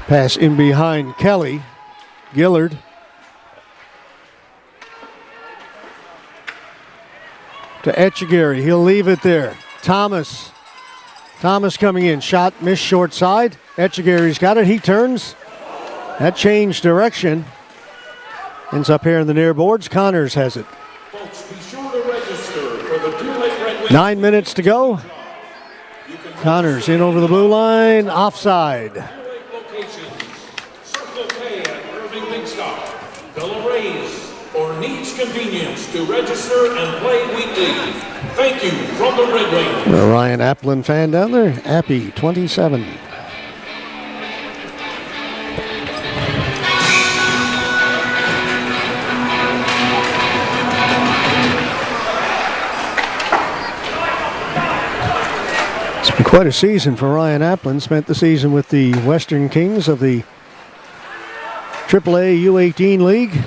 Pass in behind Kelly. Gillard. To Etchegaray. He'll leave it there. Thomas. Thomas coming in. Shot missed short side. Etchegary's got it. He turns. That changed direction. Ends up here in the near boards. Connors has it. Folks, be sure to register for the Deer Lake Red Wings. 9 minutes to go. Connors in over the blue line. Offside. Deer Lake locations convenience to register and play weekly. Thank you from the Red Wings. A Ryan Applin fan down there, Appy 27. It's been quite a season for Ryan Applin. Spent the season with the Western Kings of the AAA U18 League.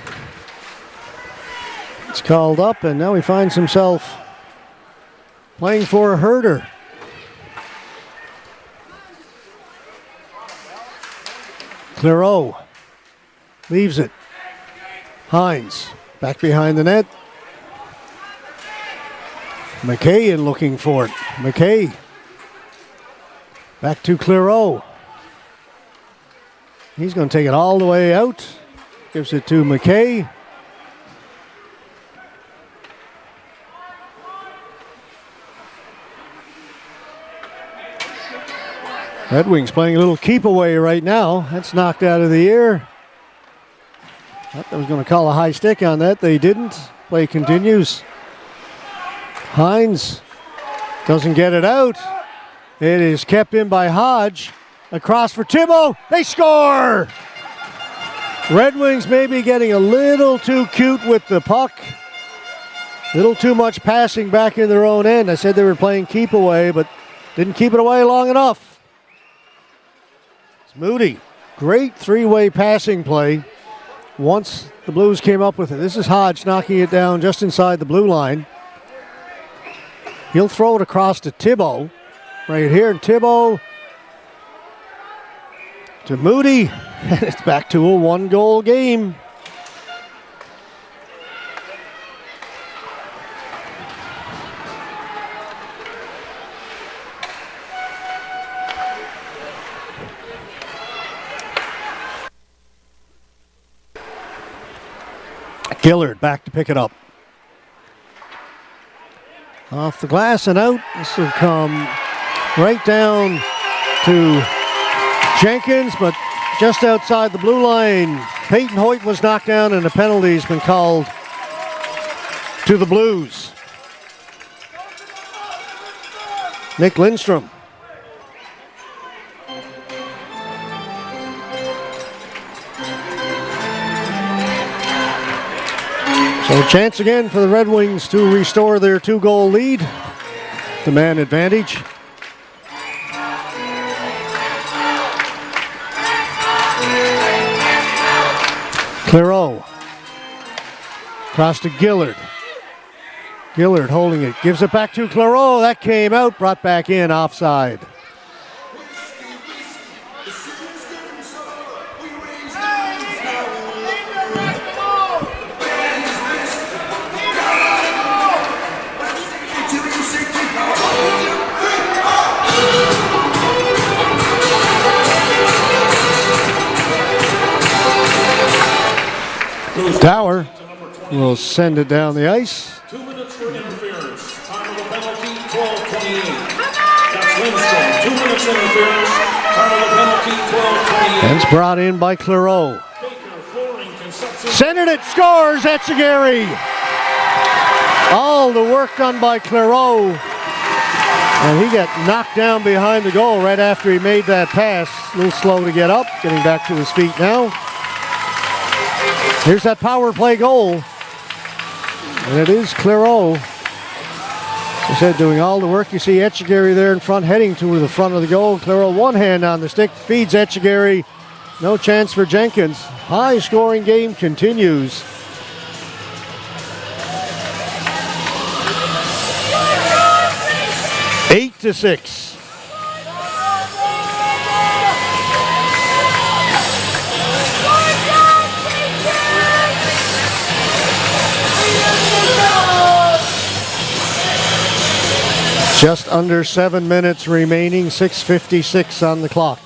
It's called up, and now he finds himself playing for a Herder. Clairot leaves it. Hines back behind the net. McKay in looking for it. McKay back to Clairot. He's going to take it all the way out. Gives it to McKay. Red Wings playing a little keep away right now. That's knocked out of the air. Thought they was going to call a high stick on that. They didn't. Play continues. Hines doesn't get it out. It is kept in by Hodge. Across for Thibault. They score! Red Wings maybe getting a little too cute with the puck. A little too much passing back in their own end. I said they were playing keep away, but didn't keep it away long enough. It's Moody. Great three-way passing play once the Blues came up with it. This is Hodge knocking it down just inside the blue line. He'll throw it across to Thibault. Right here, and Thibault to Moody. And it's back to a one-goal game. Gillard back to pick it up. Off the glass and out. This will come right down to Jenkins, but just outside the blue line. Peyton Hoyt was knocked down and a penalty has been called to the Blues. Nick Lindstrom. So a chance again for the Red Wings to restore their two-goal lead. The man advantage. Clairot. Across to Gillard. Gillard holding it. Gives it back to Clairot. That came out. Brought back in offside. Dower will send it down the ice. 2 minutes for interference. Time of the penalty, 12:28. That's Lindstrom. 2 minutes interference. Time of the penalty, 12:28. And it's brought in by Clairot. Baker, Flooring, Conception. Centered it, scores, Etchegary. All the work done by Clairot. And he got knocked down behind the goal right after he made that pass. A little slow to get up, getting back to his feet now. Here's that power play goal. And it is Clairot. As I said, doing all the work. You see Etchegary there in front, heading to the front of the goal. Clairot, one hand on the stick, feeds Etchegary. No chance for Jenkins. High scoring game continues. Eight to 6. Just under 7 minutes remaining, 6:56 on the clock.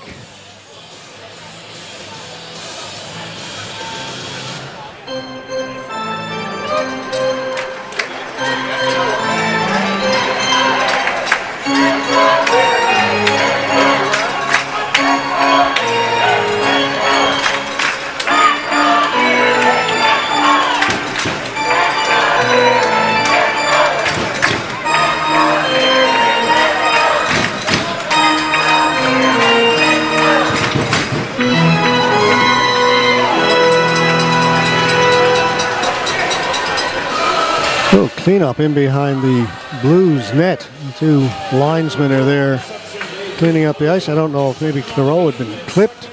Cleanup in behind the Blues net. The two linesmen are there cleaning up the ice. I don't know if maybe Clairot had been clipped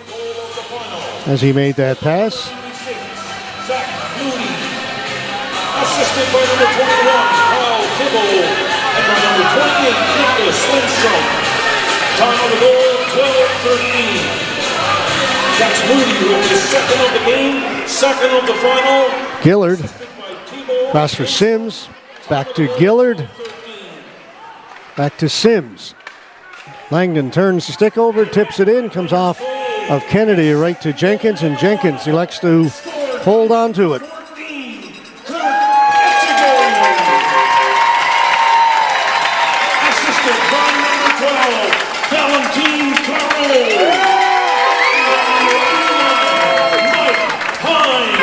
as he made that pass. Zach Moody, assisted by number 21, Kyle Thibault, and by number 28, Nicholas Lindstrom. Time of the goal, 12-13. That's Moody with his second of the game, second of the final. Gillard, pass for Sims, back to Gillard, back to Sims. Langdon turns the stick over, tips it in, comes off of Kennedy right to Jenkins, and Jenkins elects to hold on to it. Assisted by number 12, Valentin Clairot. Mike Hines.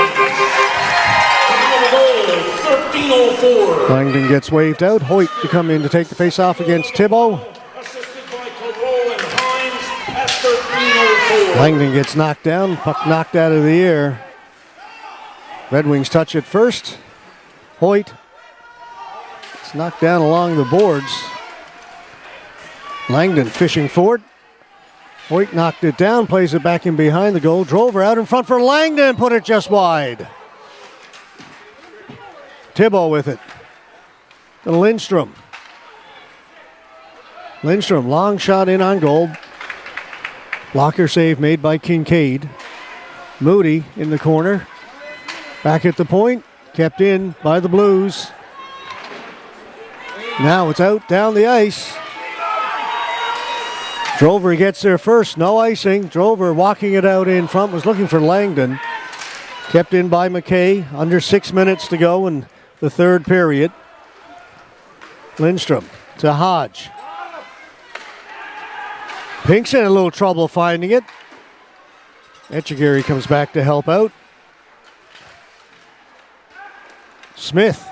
13:04. Langdon gets waved out. Hoyt to come in to take the face-off against Thibault. Assisted by Clairot and Hines at 13:04. Langdon gets knocked down, puck knocked out of the air. Red Wings touch it first. Hoyt is knocked down along the boards. Langdon fishing for it. Hoyt knocked it down, plays it back in behind the goal. Drover out in front for Langdon, put it just wide. Thibault with it. To Lindstrom. Lindstrom, long shot in on goal. Blocker save made by Kincaid. Moody in the corner. Back at the point, kept in by the Blues. Now it's out down the ice. Drover gets there first, no icing. Drover walking it out in front, was looking for Langdon. Kept in by McKay, under 6 minutes to go in the third period. Lindstrom to Hodge. Pink's in a little trouble finding it. Etchegary comes back to help out. Smith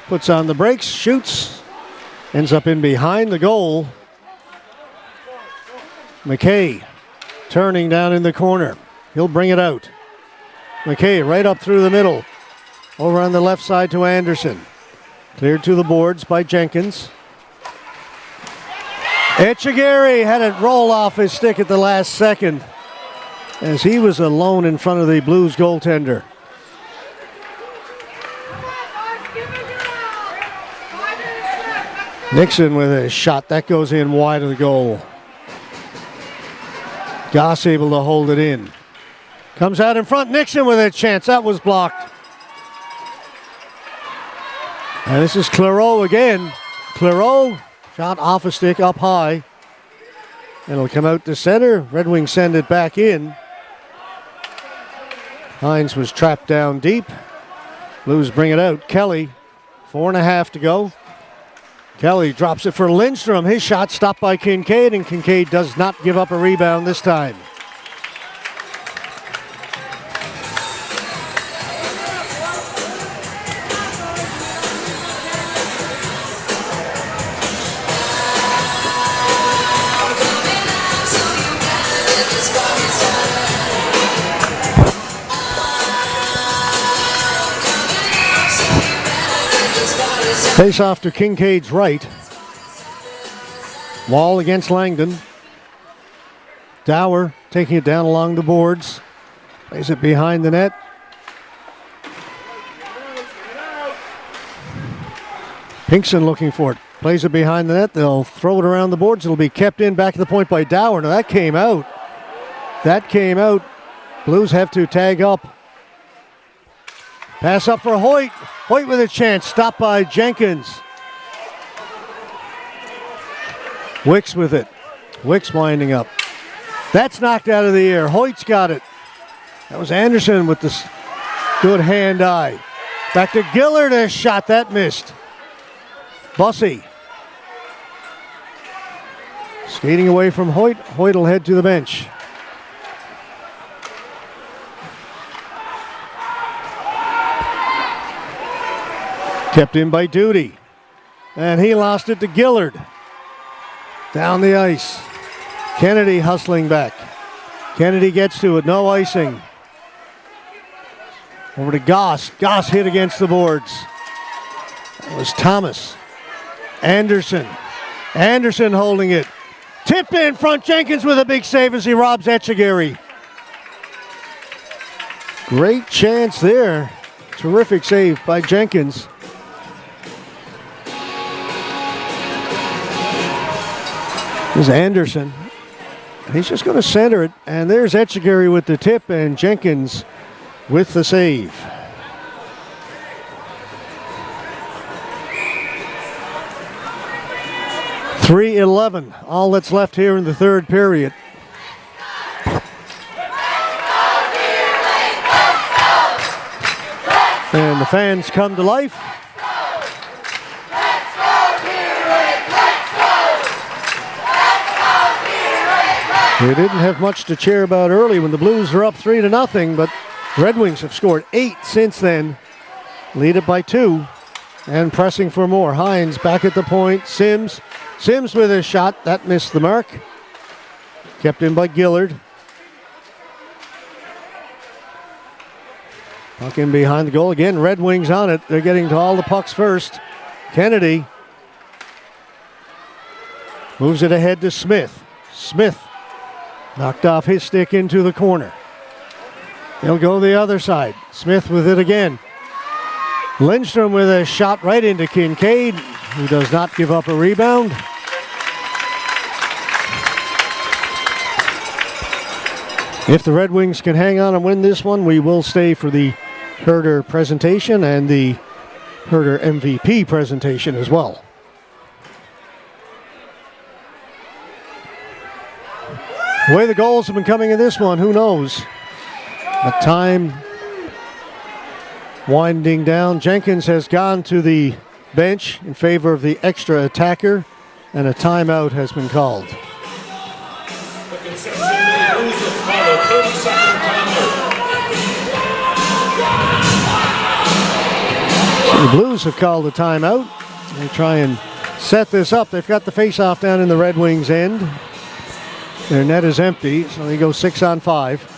puts on the brakes, shoots, ends up in behind the goal. McKay turning down in the corner. He'll bring it out. McKay right up through the middle. Over on the left side to Anderson. Cleared to the boards by Jenkins. Etchegary had it roll off his stick at the last second as he was alone in front of the Blues goaltender. Nixon with a shot. That goes in wide of the goal. Goss able to hold it in. Comes out in front. Nixon with a chance. That was blocked. And this is Clairot again. Clairot shot off a stick up high. It'll come out to center. Red Wings send it back in. Hines was trapped down deep. Blues bring it out. Kelly, 4.5 to go. Kelly drops it for Lindstrom. His shot stopped by Kincaid, and Kincaid does not give up a rebound this time. Face off to Kincaid's right. Wall against Langdon. Dower taking it down along the boards. Plays it behind the net. Pinkson looking for it. Plays it behind the net. They'll throw it around the boards. It'll be kept in back at the point by Dower. Now that came out. That came out. Blues have to tag up. Pass up for Hoyt. Hoyt with a chance. Stopped by Jenkins. Wicks with it. Wicks winding up. That's knocked out of the air. Hoyt's got it. That was Anderson with this good hand-eye. Back to Gillard. A shot that missed. Bussey. Skating away from Hoyt. Hoyt will head to the bench. Kept in by Duty. And he lost it to Gillard. Down the ice. Kennedy hustling back. Kennedy gets to it. No icing. Over to Goss. Goss hit against the boards. That was Thomas. Anderson. Anderson holding it. Tip in front. Jenkins with a big save as he robs Etchegaray. Great chance there. Terrific save by Jenkins. There's Anderson. He's just going to center it. And there's Etchegaray with the tip and Jenkins with the save. .3:11, all that's left here in the third period. And the fans come to life. They didn't have much to cheer about early when the Blues were up 3-0, but Red Wings have scored 8 since then. Lead it by 2 and pressing for more. Hines back at the point. Sims with a shot. That missed the mark. Kept in by Gillard. Puck in behind the goal. Again, Red Wings on it. They're getting to all the pucks first. Kennedy moves it ahead to Smith. Smith knocked off his stick into the corner. He'll go the other side. Smith with it again. Lindstrom with a shot right into Kincaid, who does not give up a rebound. If the Red Wings can hang on and win this one, we will stay for the Herder presentation and the Herder MVP presentation as well. The way the goals have been coming in this one, who knows? But time winding down. Jenkins has gone to the bench in favor of the extra attacker, and a timeout has been called. The Conception Bay Blues have called a 30-second timeout. So the Blues have called a timeout. They try and set this up. They've got the face-off down in the Red Wings' end. Their net is empty, so they go 6-on-5.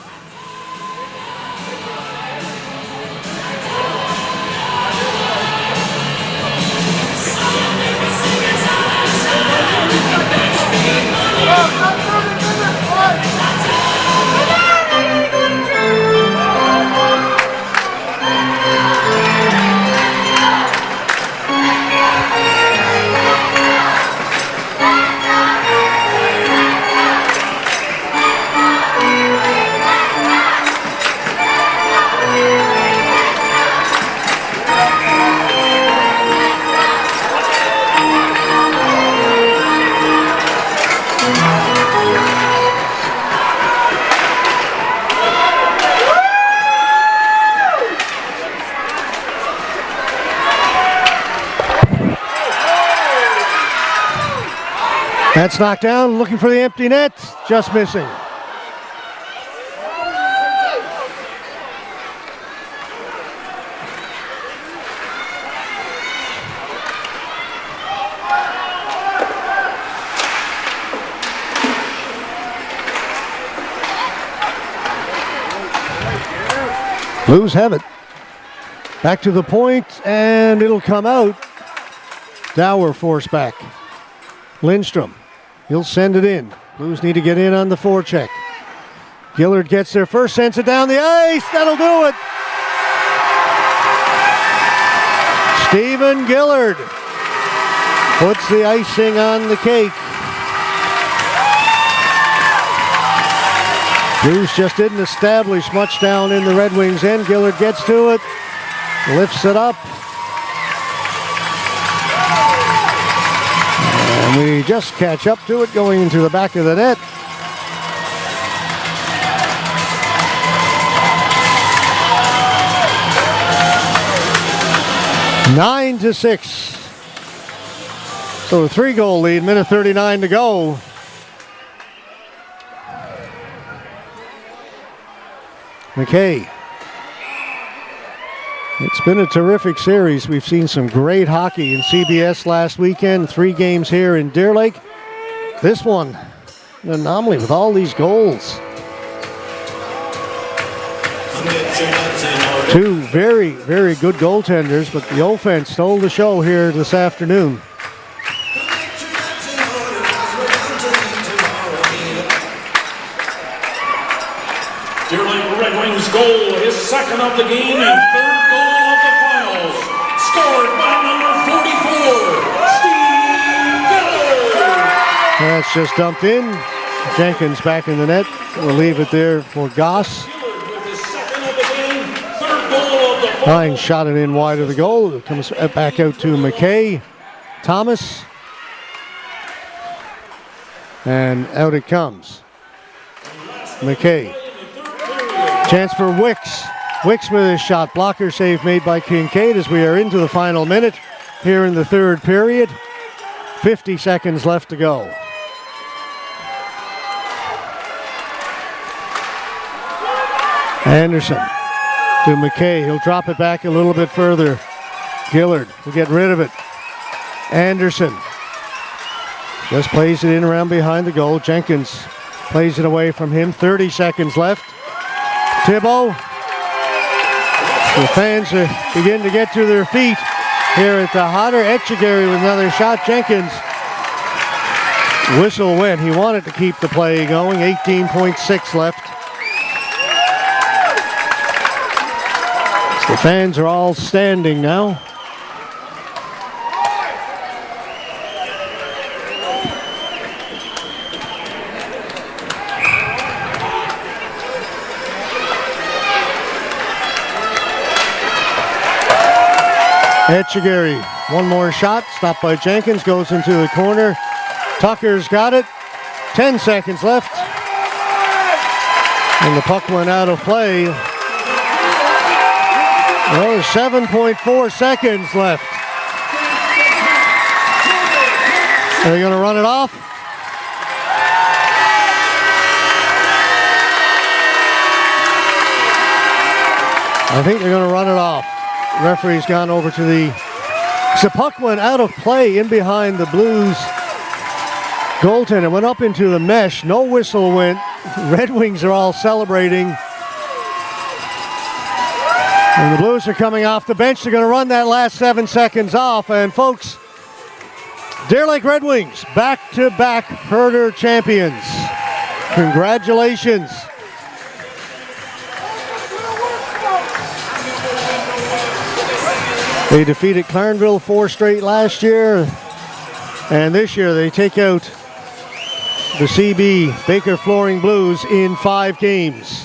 That's knocked down, looking for the empty net, just missing. Blues have it. Back to the point, and it'll come out. Dower forced back. Lindstrom. He'll send it in. Blues need to get in on the forecheck. Gillard gets there first, sends it down the ice. That'll do it. Stephen Gillard puts the icing on the cake. Blues just didn't establish much down in the Red Wings end. Gillard gets to it, lifts it up. And we just catch up to it going into the back of the net. Nine to 6. So a 3-goal lead, minute 39 to go. McKay. It's been a terrific series. We've seen some great hockey in CBS last weekend. 3 games here in Deer Lake. This one, an anomaly with all these goals. 2 very, very good goaltenders, but the offense stole the show here this afternoon. Deer Lake Red Wings goal, his second of the game and third goal of the finals. Scored by number 44, Steve Gillard. That's just dumped in. Jenkins back in the net. We'll leave it there for Goss. Gillard with his second of the game, third goal of the finals. Ryan shot it in wide of the goal. It comes back out to McKay. Thomas. And out it comes. McKay. Chance for Wicks. Wicks with his shot. Blocker save made by Kincaid as we are into the final minute here in the third period. 50 seconds left to go. Anderson to McKay. He'll drop it back a little bit further. Gillard will get rid of it. Anderson just plays it in around behind the goal. Jenkins plays it away from him. 30 seconds left. Thibault. The fans begin to get to their feet here at the Hodder. Etchegary with another shot. Jenkins. Whistle went. He wanted to keep the play going. 18.6 left. The fans are all standing now. Etchegary, one more shot, stopped by Jenkins, goes into the corner. Tucker's got it. 10 seconds left. And the puck went out of play. Well, there's 7.4 seconds left. Are they going to run it off? I think they're going to run it off. Referee's gone over to the puck went out of play in behind the Blues goaltender. Went up into the mesh. No whistle went. Red Wings are all celebrating. And the Blues are coming off the bench. They're going to run that last 7 seconds off. And folks, Deer Lake Red Wings, back-to-back Herder champions. Congratulations. They defeated Clarendville 4 straight last year, and this year they take out the CB Baker Flooring Blues in 5 games.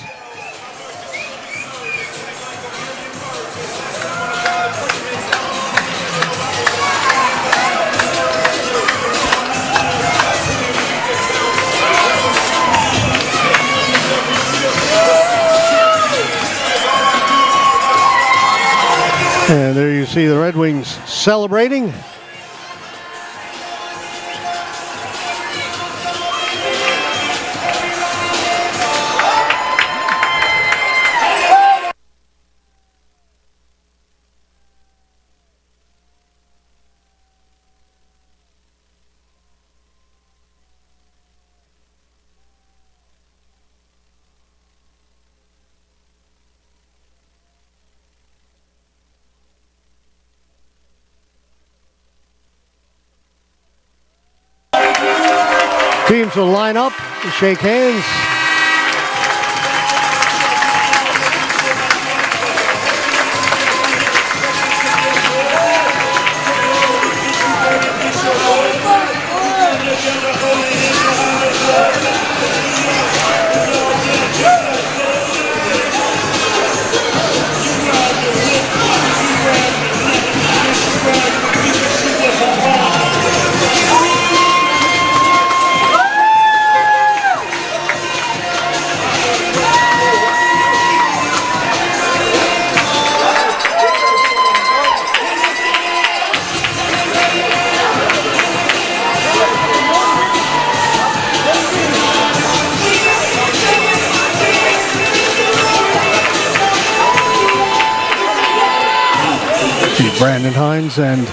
And there you see the Red Wings celebrating. Teams will line up and shake hands. Brandon Hines and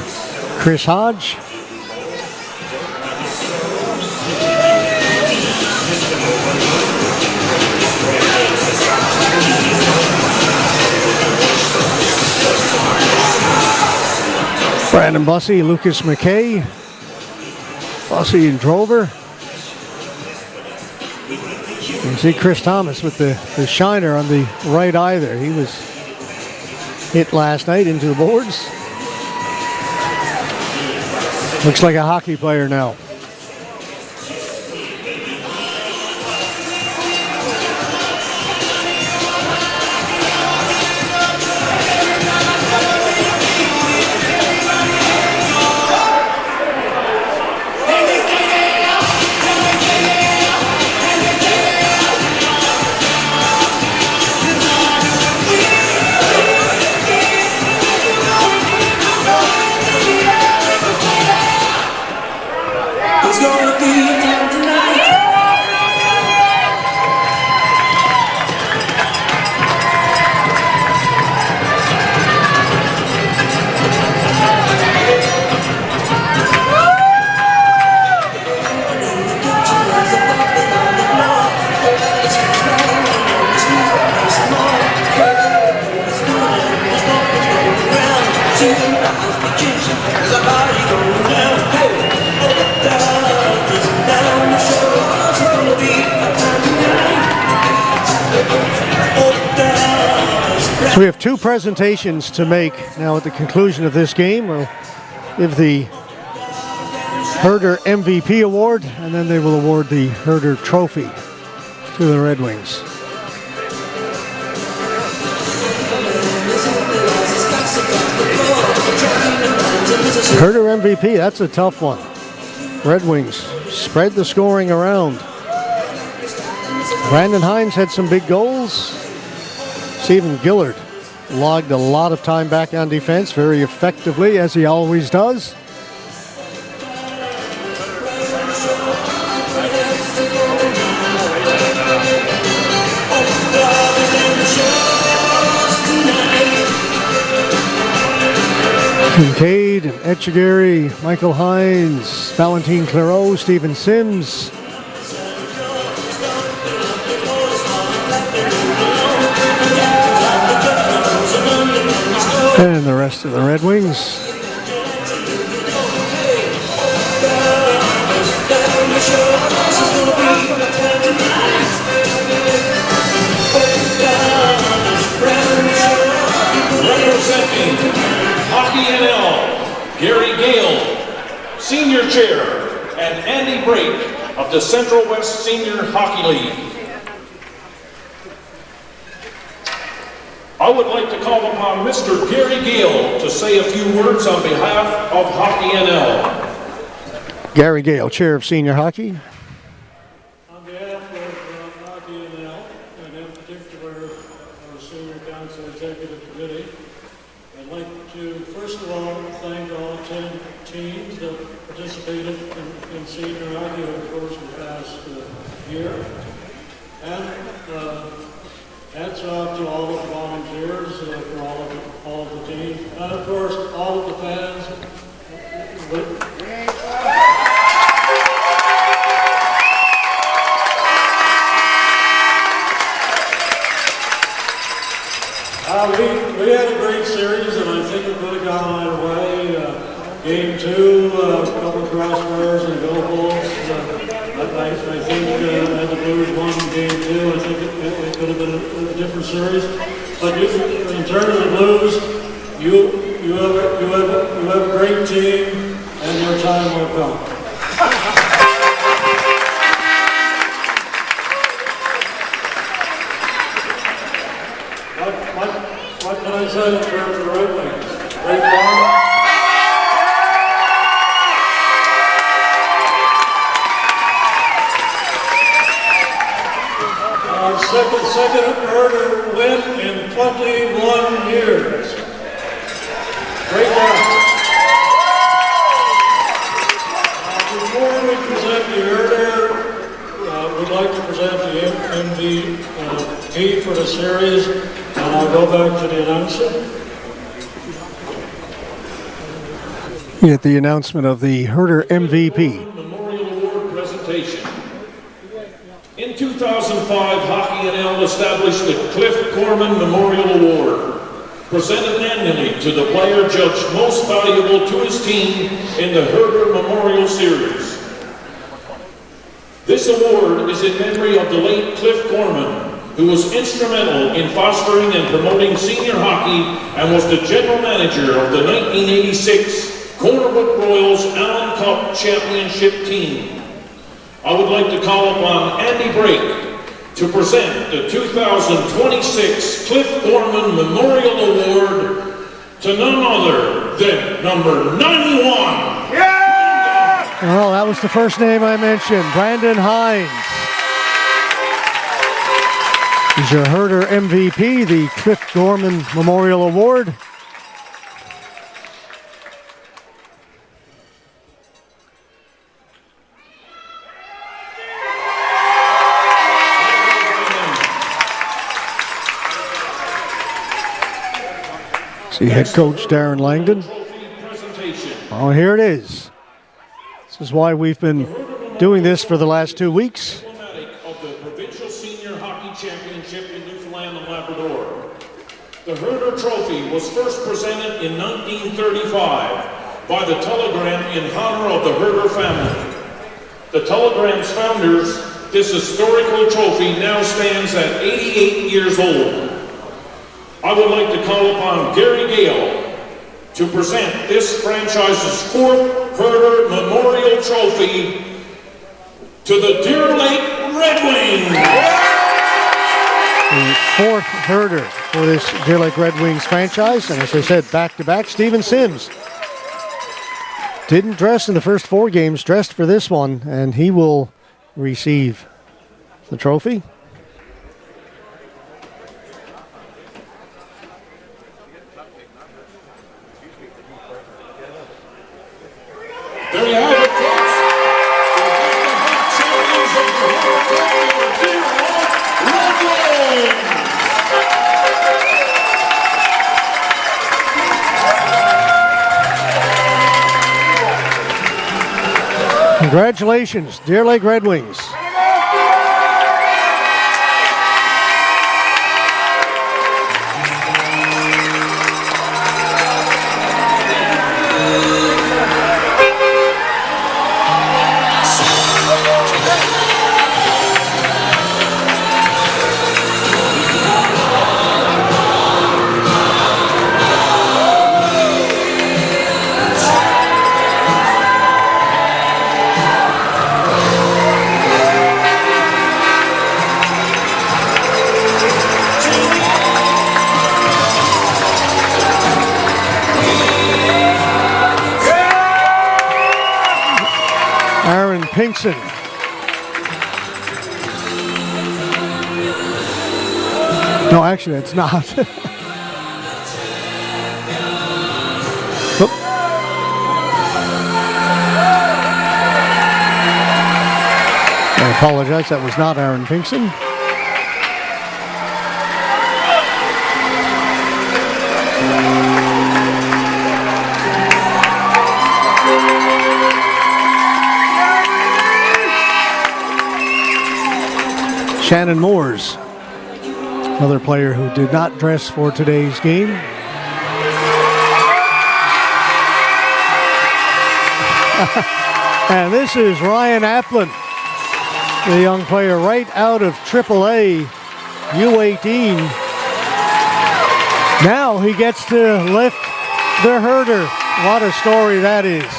Chris Hodge. Brandon Bussey, Lucas McKay. Bussey and Drover. You see Chris Thomas with the shiner on the right eye there. He was hit last night into the boards. Looks like a hockey player now. It's gonna be a time tonight. There's a party going down. So we have two presentations to make now at the conclusion of this game. We'll give the Herder MVP award, and then they will award the Herder Trophy to the Red Wings. Herder MVP, that's a tough one. Red Wings spread the scoring around. Brandon Hines had some big goals. Stephen Gillard logged a lot of time back on defense very effectively, as he always does. Kincaid, Etchegaray, Michael Hines, Valentin Clairot, Stephen Sims. And the rest of the Red Wings. Representing Hockey NL, Gary Gale, Senior Chair, and Andy Brake of the Central West Senior Hockey League. I would like to call upon Mr. Gary Gale to say a few words on behalf of Hockey NL. Gary Gale, Chair of Senior Hockey. On behalf of Hockey NL, and in particular our Senior Council Executive Committee, I'd like to first of all thank all 10 teams that participated in senior hockey over the course of the past year. And hats off to all of the volunteers for all of the teams, and of course all of the fans. We had a great series, and I think it could have gone either way. Game 2, a couple of crossbars and goal goals. I think had the Blues won game 2, I think it could have been a different series. But in terms of the Blues, you have a great team, and your time will come. What can I say in terms of the Red Wings? Great farm. Our second Herder win in 21 years. Great job. Before we present the Herder, we'd like to present the MVP for the series, and I'll go back to the announcement. At the announcement of the Herder MVP. Memorial Award presentation. In 2005, Hockey NL established the Cliff Corman Memorial Award. presented annually to the player judged most valuable to his team in the Herder Memorial Series. This award is in memory of the late Cliff Gorman, who was instrumental in fostering and promoting senior hockey and was the general manager of the 1986 Cornerwood Royals Allen Cup Championship team. I would like to call upon Andy Brake to present the 2026 Cliff Gorman Memorial Award to none other than number 91. Well, that was the first name I mentioned, Brandon Hines. He's your Herder MVP, the Cliff Gorman Memorial Award. See head coach Darren Langdon. Oh, here it is. This is why we've been doing this for the last 2 weeks. Of the Provincial Senior Hockey Championship in Newfoundland and Labrador. The Herder Trophy was first presented in 1935 by the Telegram in honor of the Herder family. The Telegram's founders, this historical trophy now stands at 88 years old. I would like to call upon Gary Gale to present this franchise's fourth Herder Memorial Trophy to the Deer Lake Red Wings. The fourth Herder for this Deer Lake Red Wings franchise. And as I said, back-to-back, Steven Sims didn't dress in the first 4 games, dressed for this one, and he will receive the trophy. There you have it, folks. The champions of the Herder Deer Lake Red Wings. Congratulations, Deer Lake Red Wings. Pinkson. No, actually, it's not. Oop. I apologize, that was not Aaron Pinkson. Shannon Moores, another player who did not dress for today's game. And this is Ryan Applin, the young player right out of AAA U18. Now he gets to lift the Herder. What a story that is.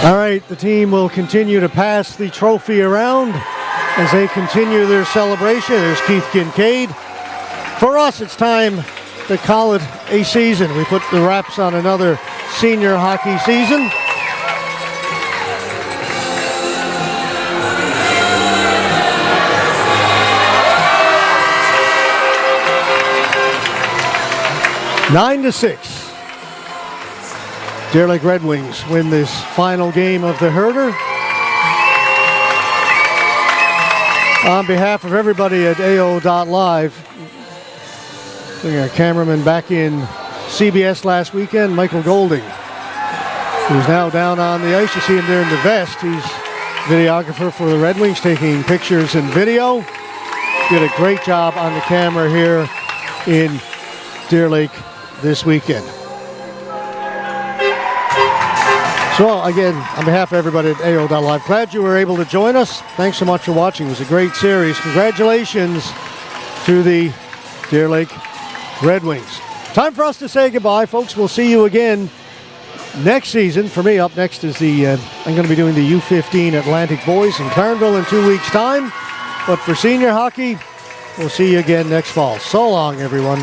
All right, the team will continue to pass the trophy around as they continue their celebration. There's Keith Kincaid. For us, it's time to call it a season. We put the wraps on another senior hockey season. Nine to 6. Deer Lake Red Wings win this final game of the Herder. On behalf of everybody at AO.live, bringing our cameraman back in CBS last weekend, Michael Golding, who's now down on the ice. You see him there in the vest. He's videographer for the Red Wings, taking pictures and video. did a great job on the camera here in Deer Lake this weekend. So again, on behalf of everybody at AO.Live, glad you were able to join us. Thanks so much for watching. It was a great series. Congratulations to the Deer Lake Red Wings. Time for us to say goodbye, folks. We'll see you again next season. For me, up next is I'm going to be doing the U15 Atlantic Boys in Clarenville in 2 weeks' time. But for senior hockey, we'll see you again next fall. So long, everyone.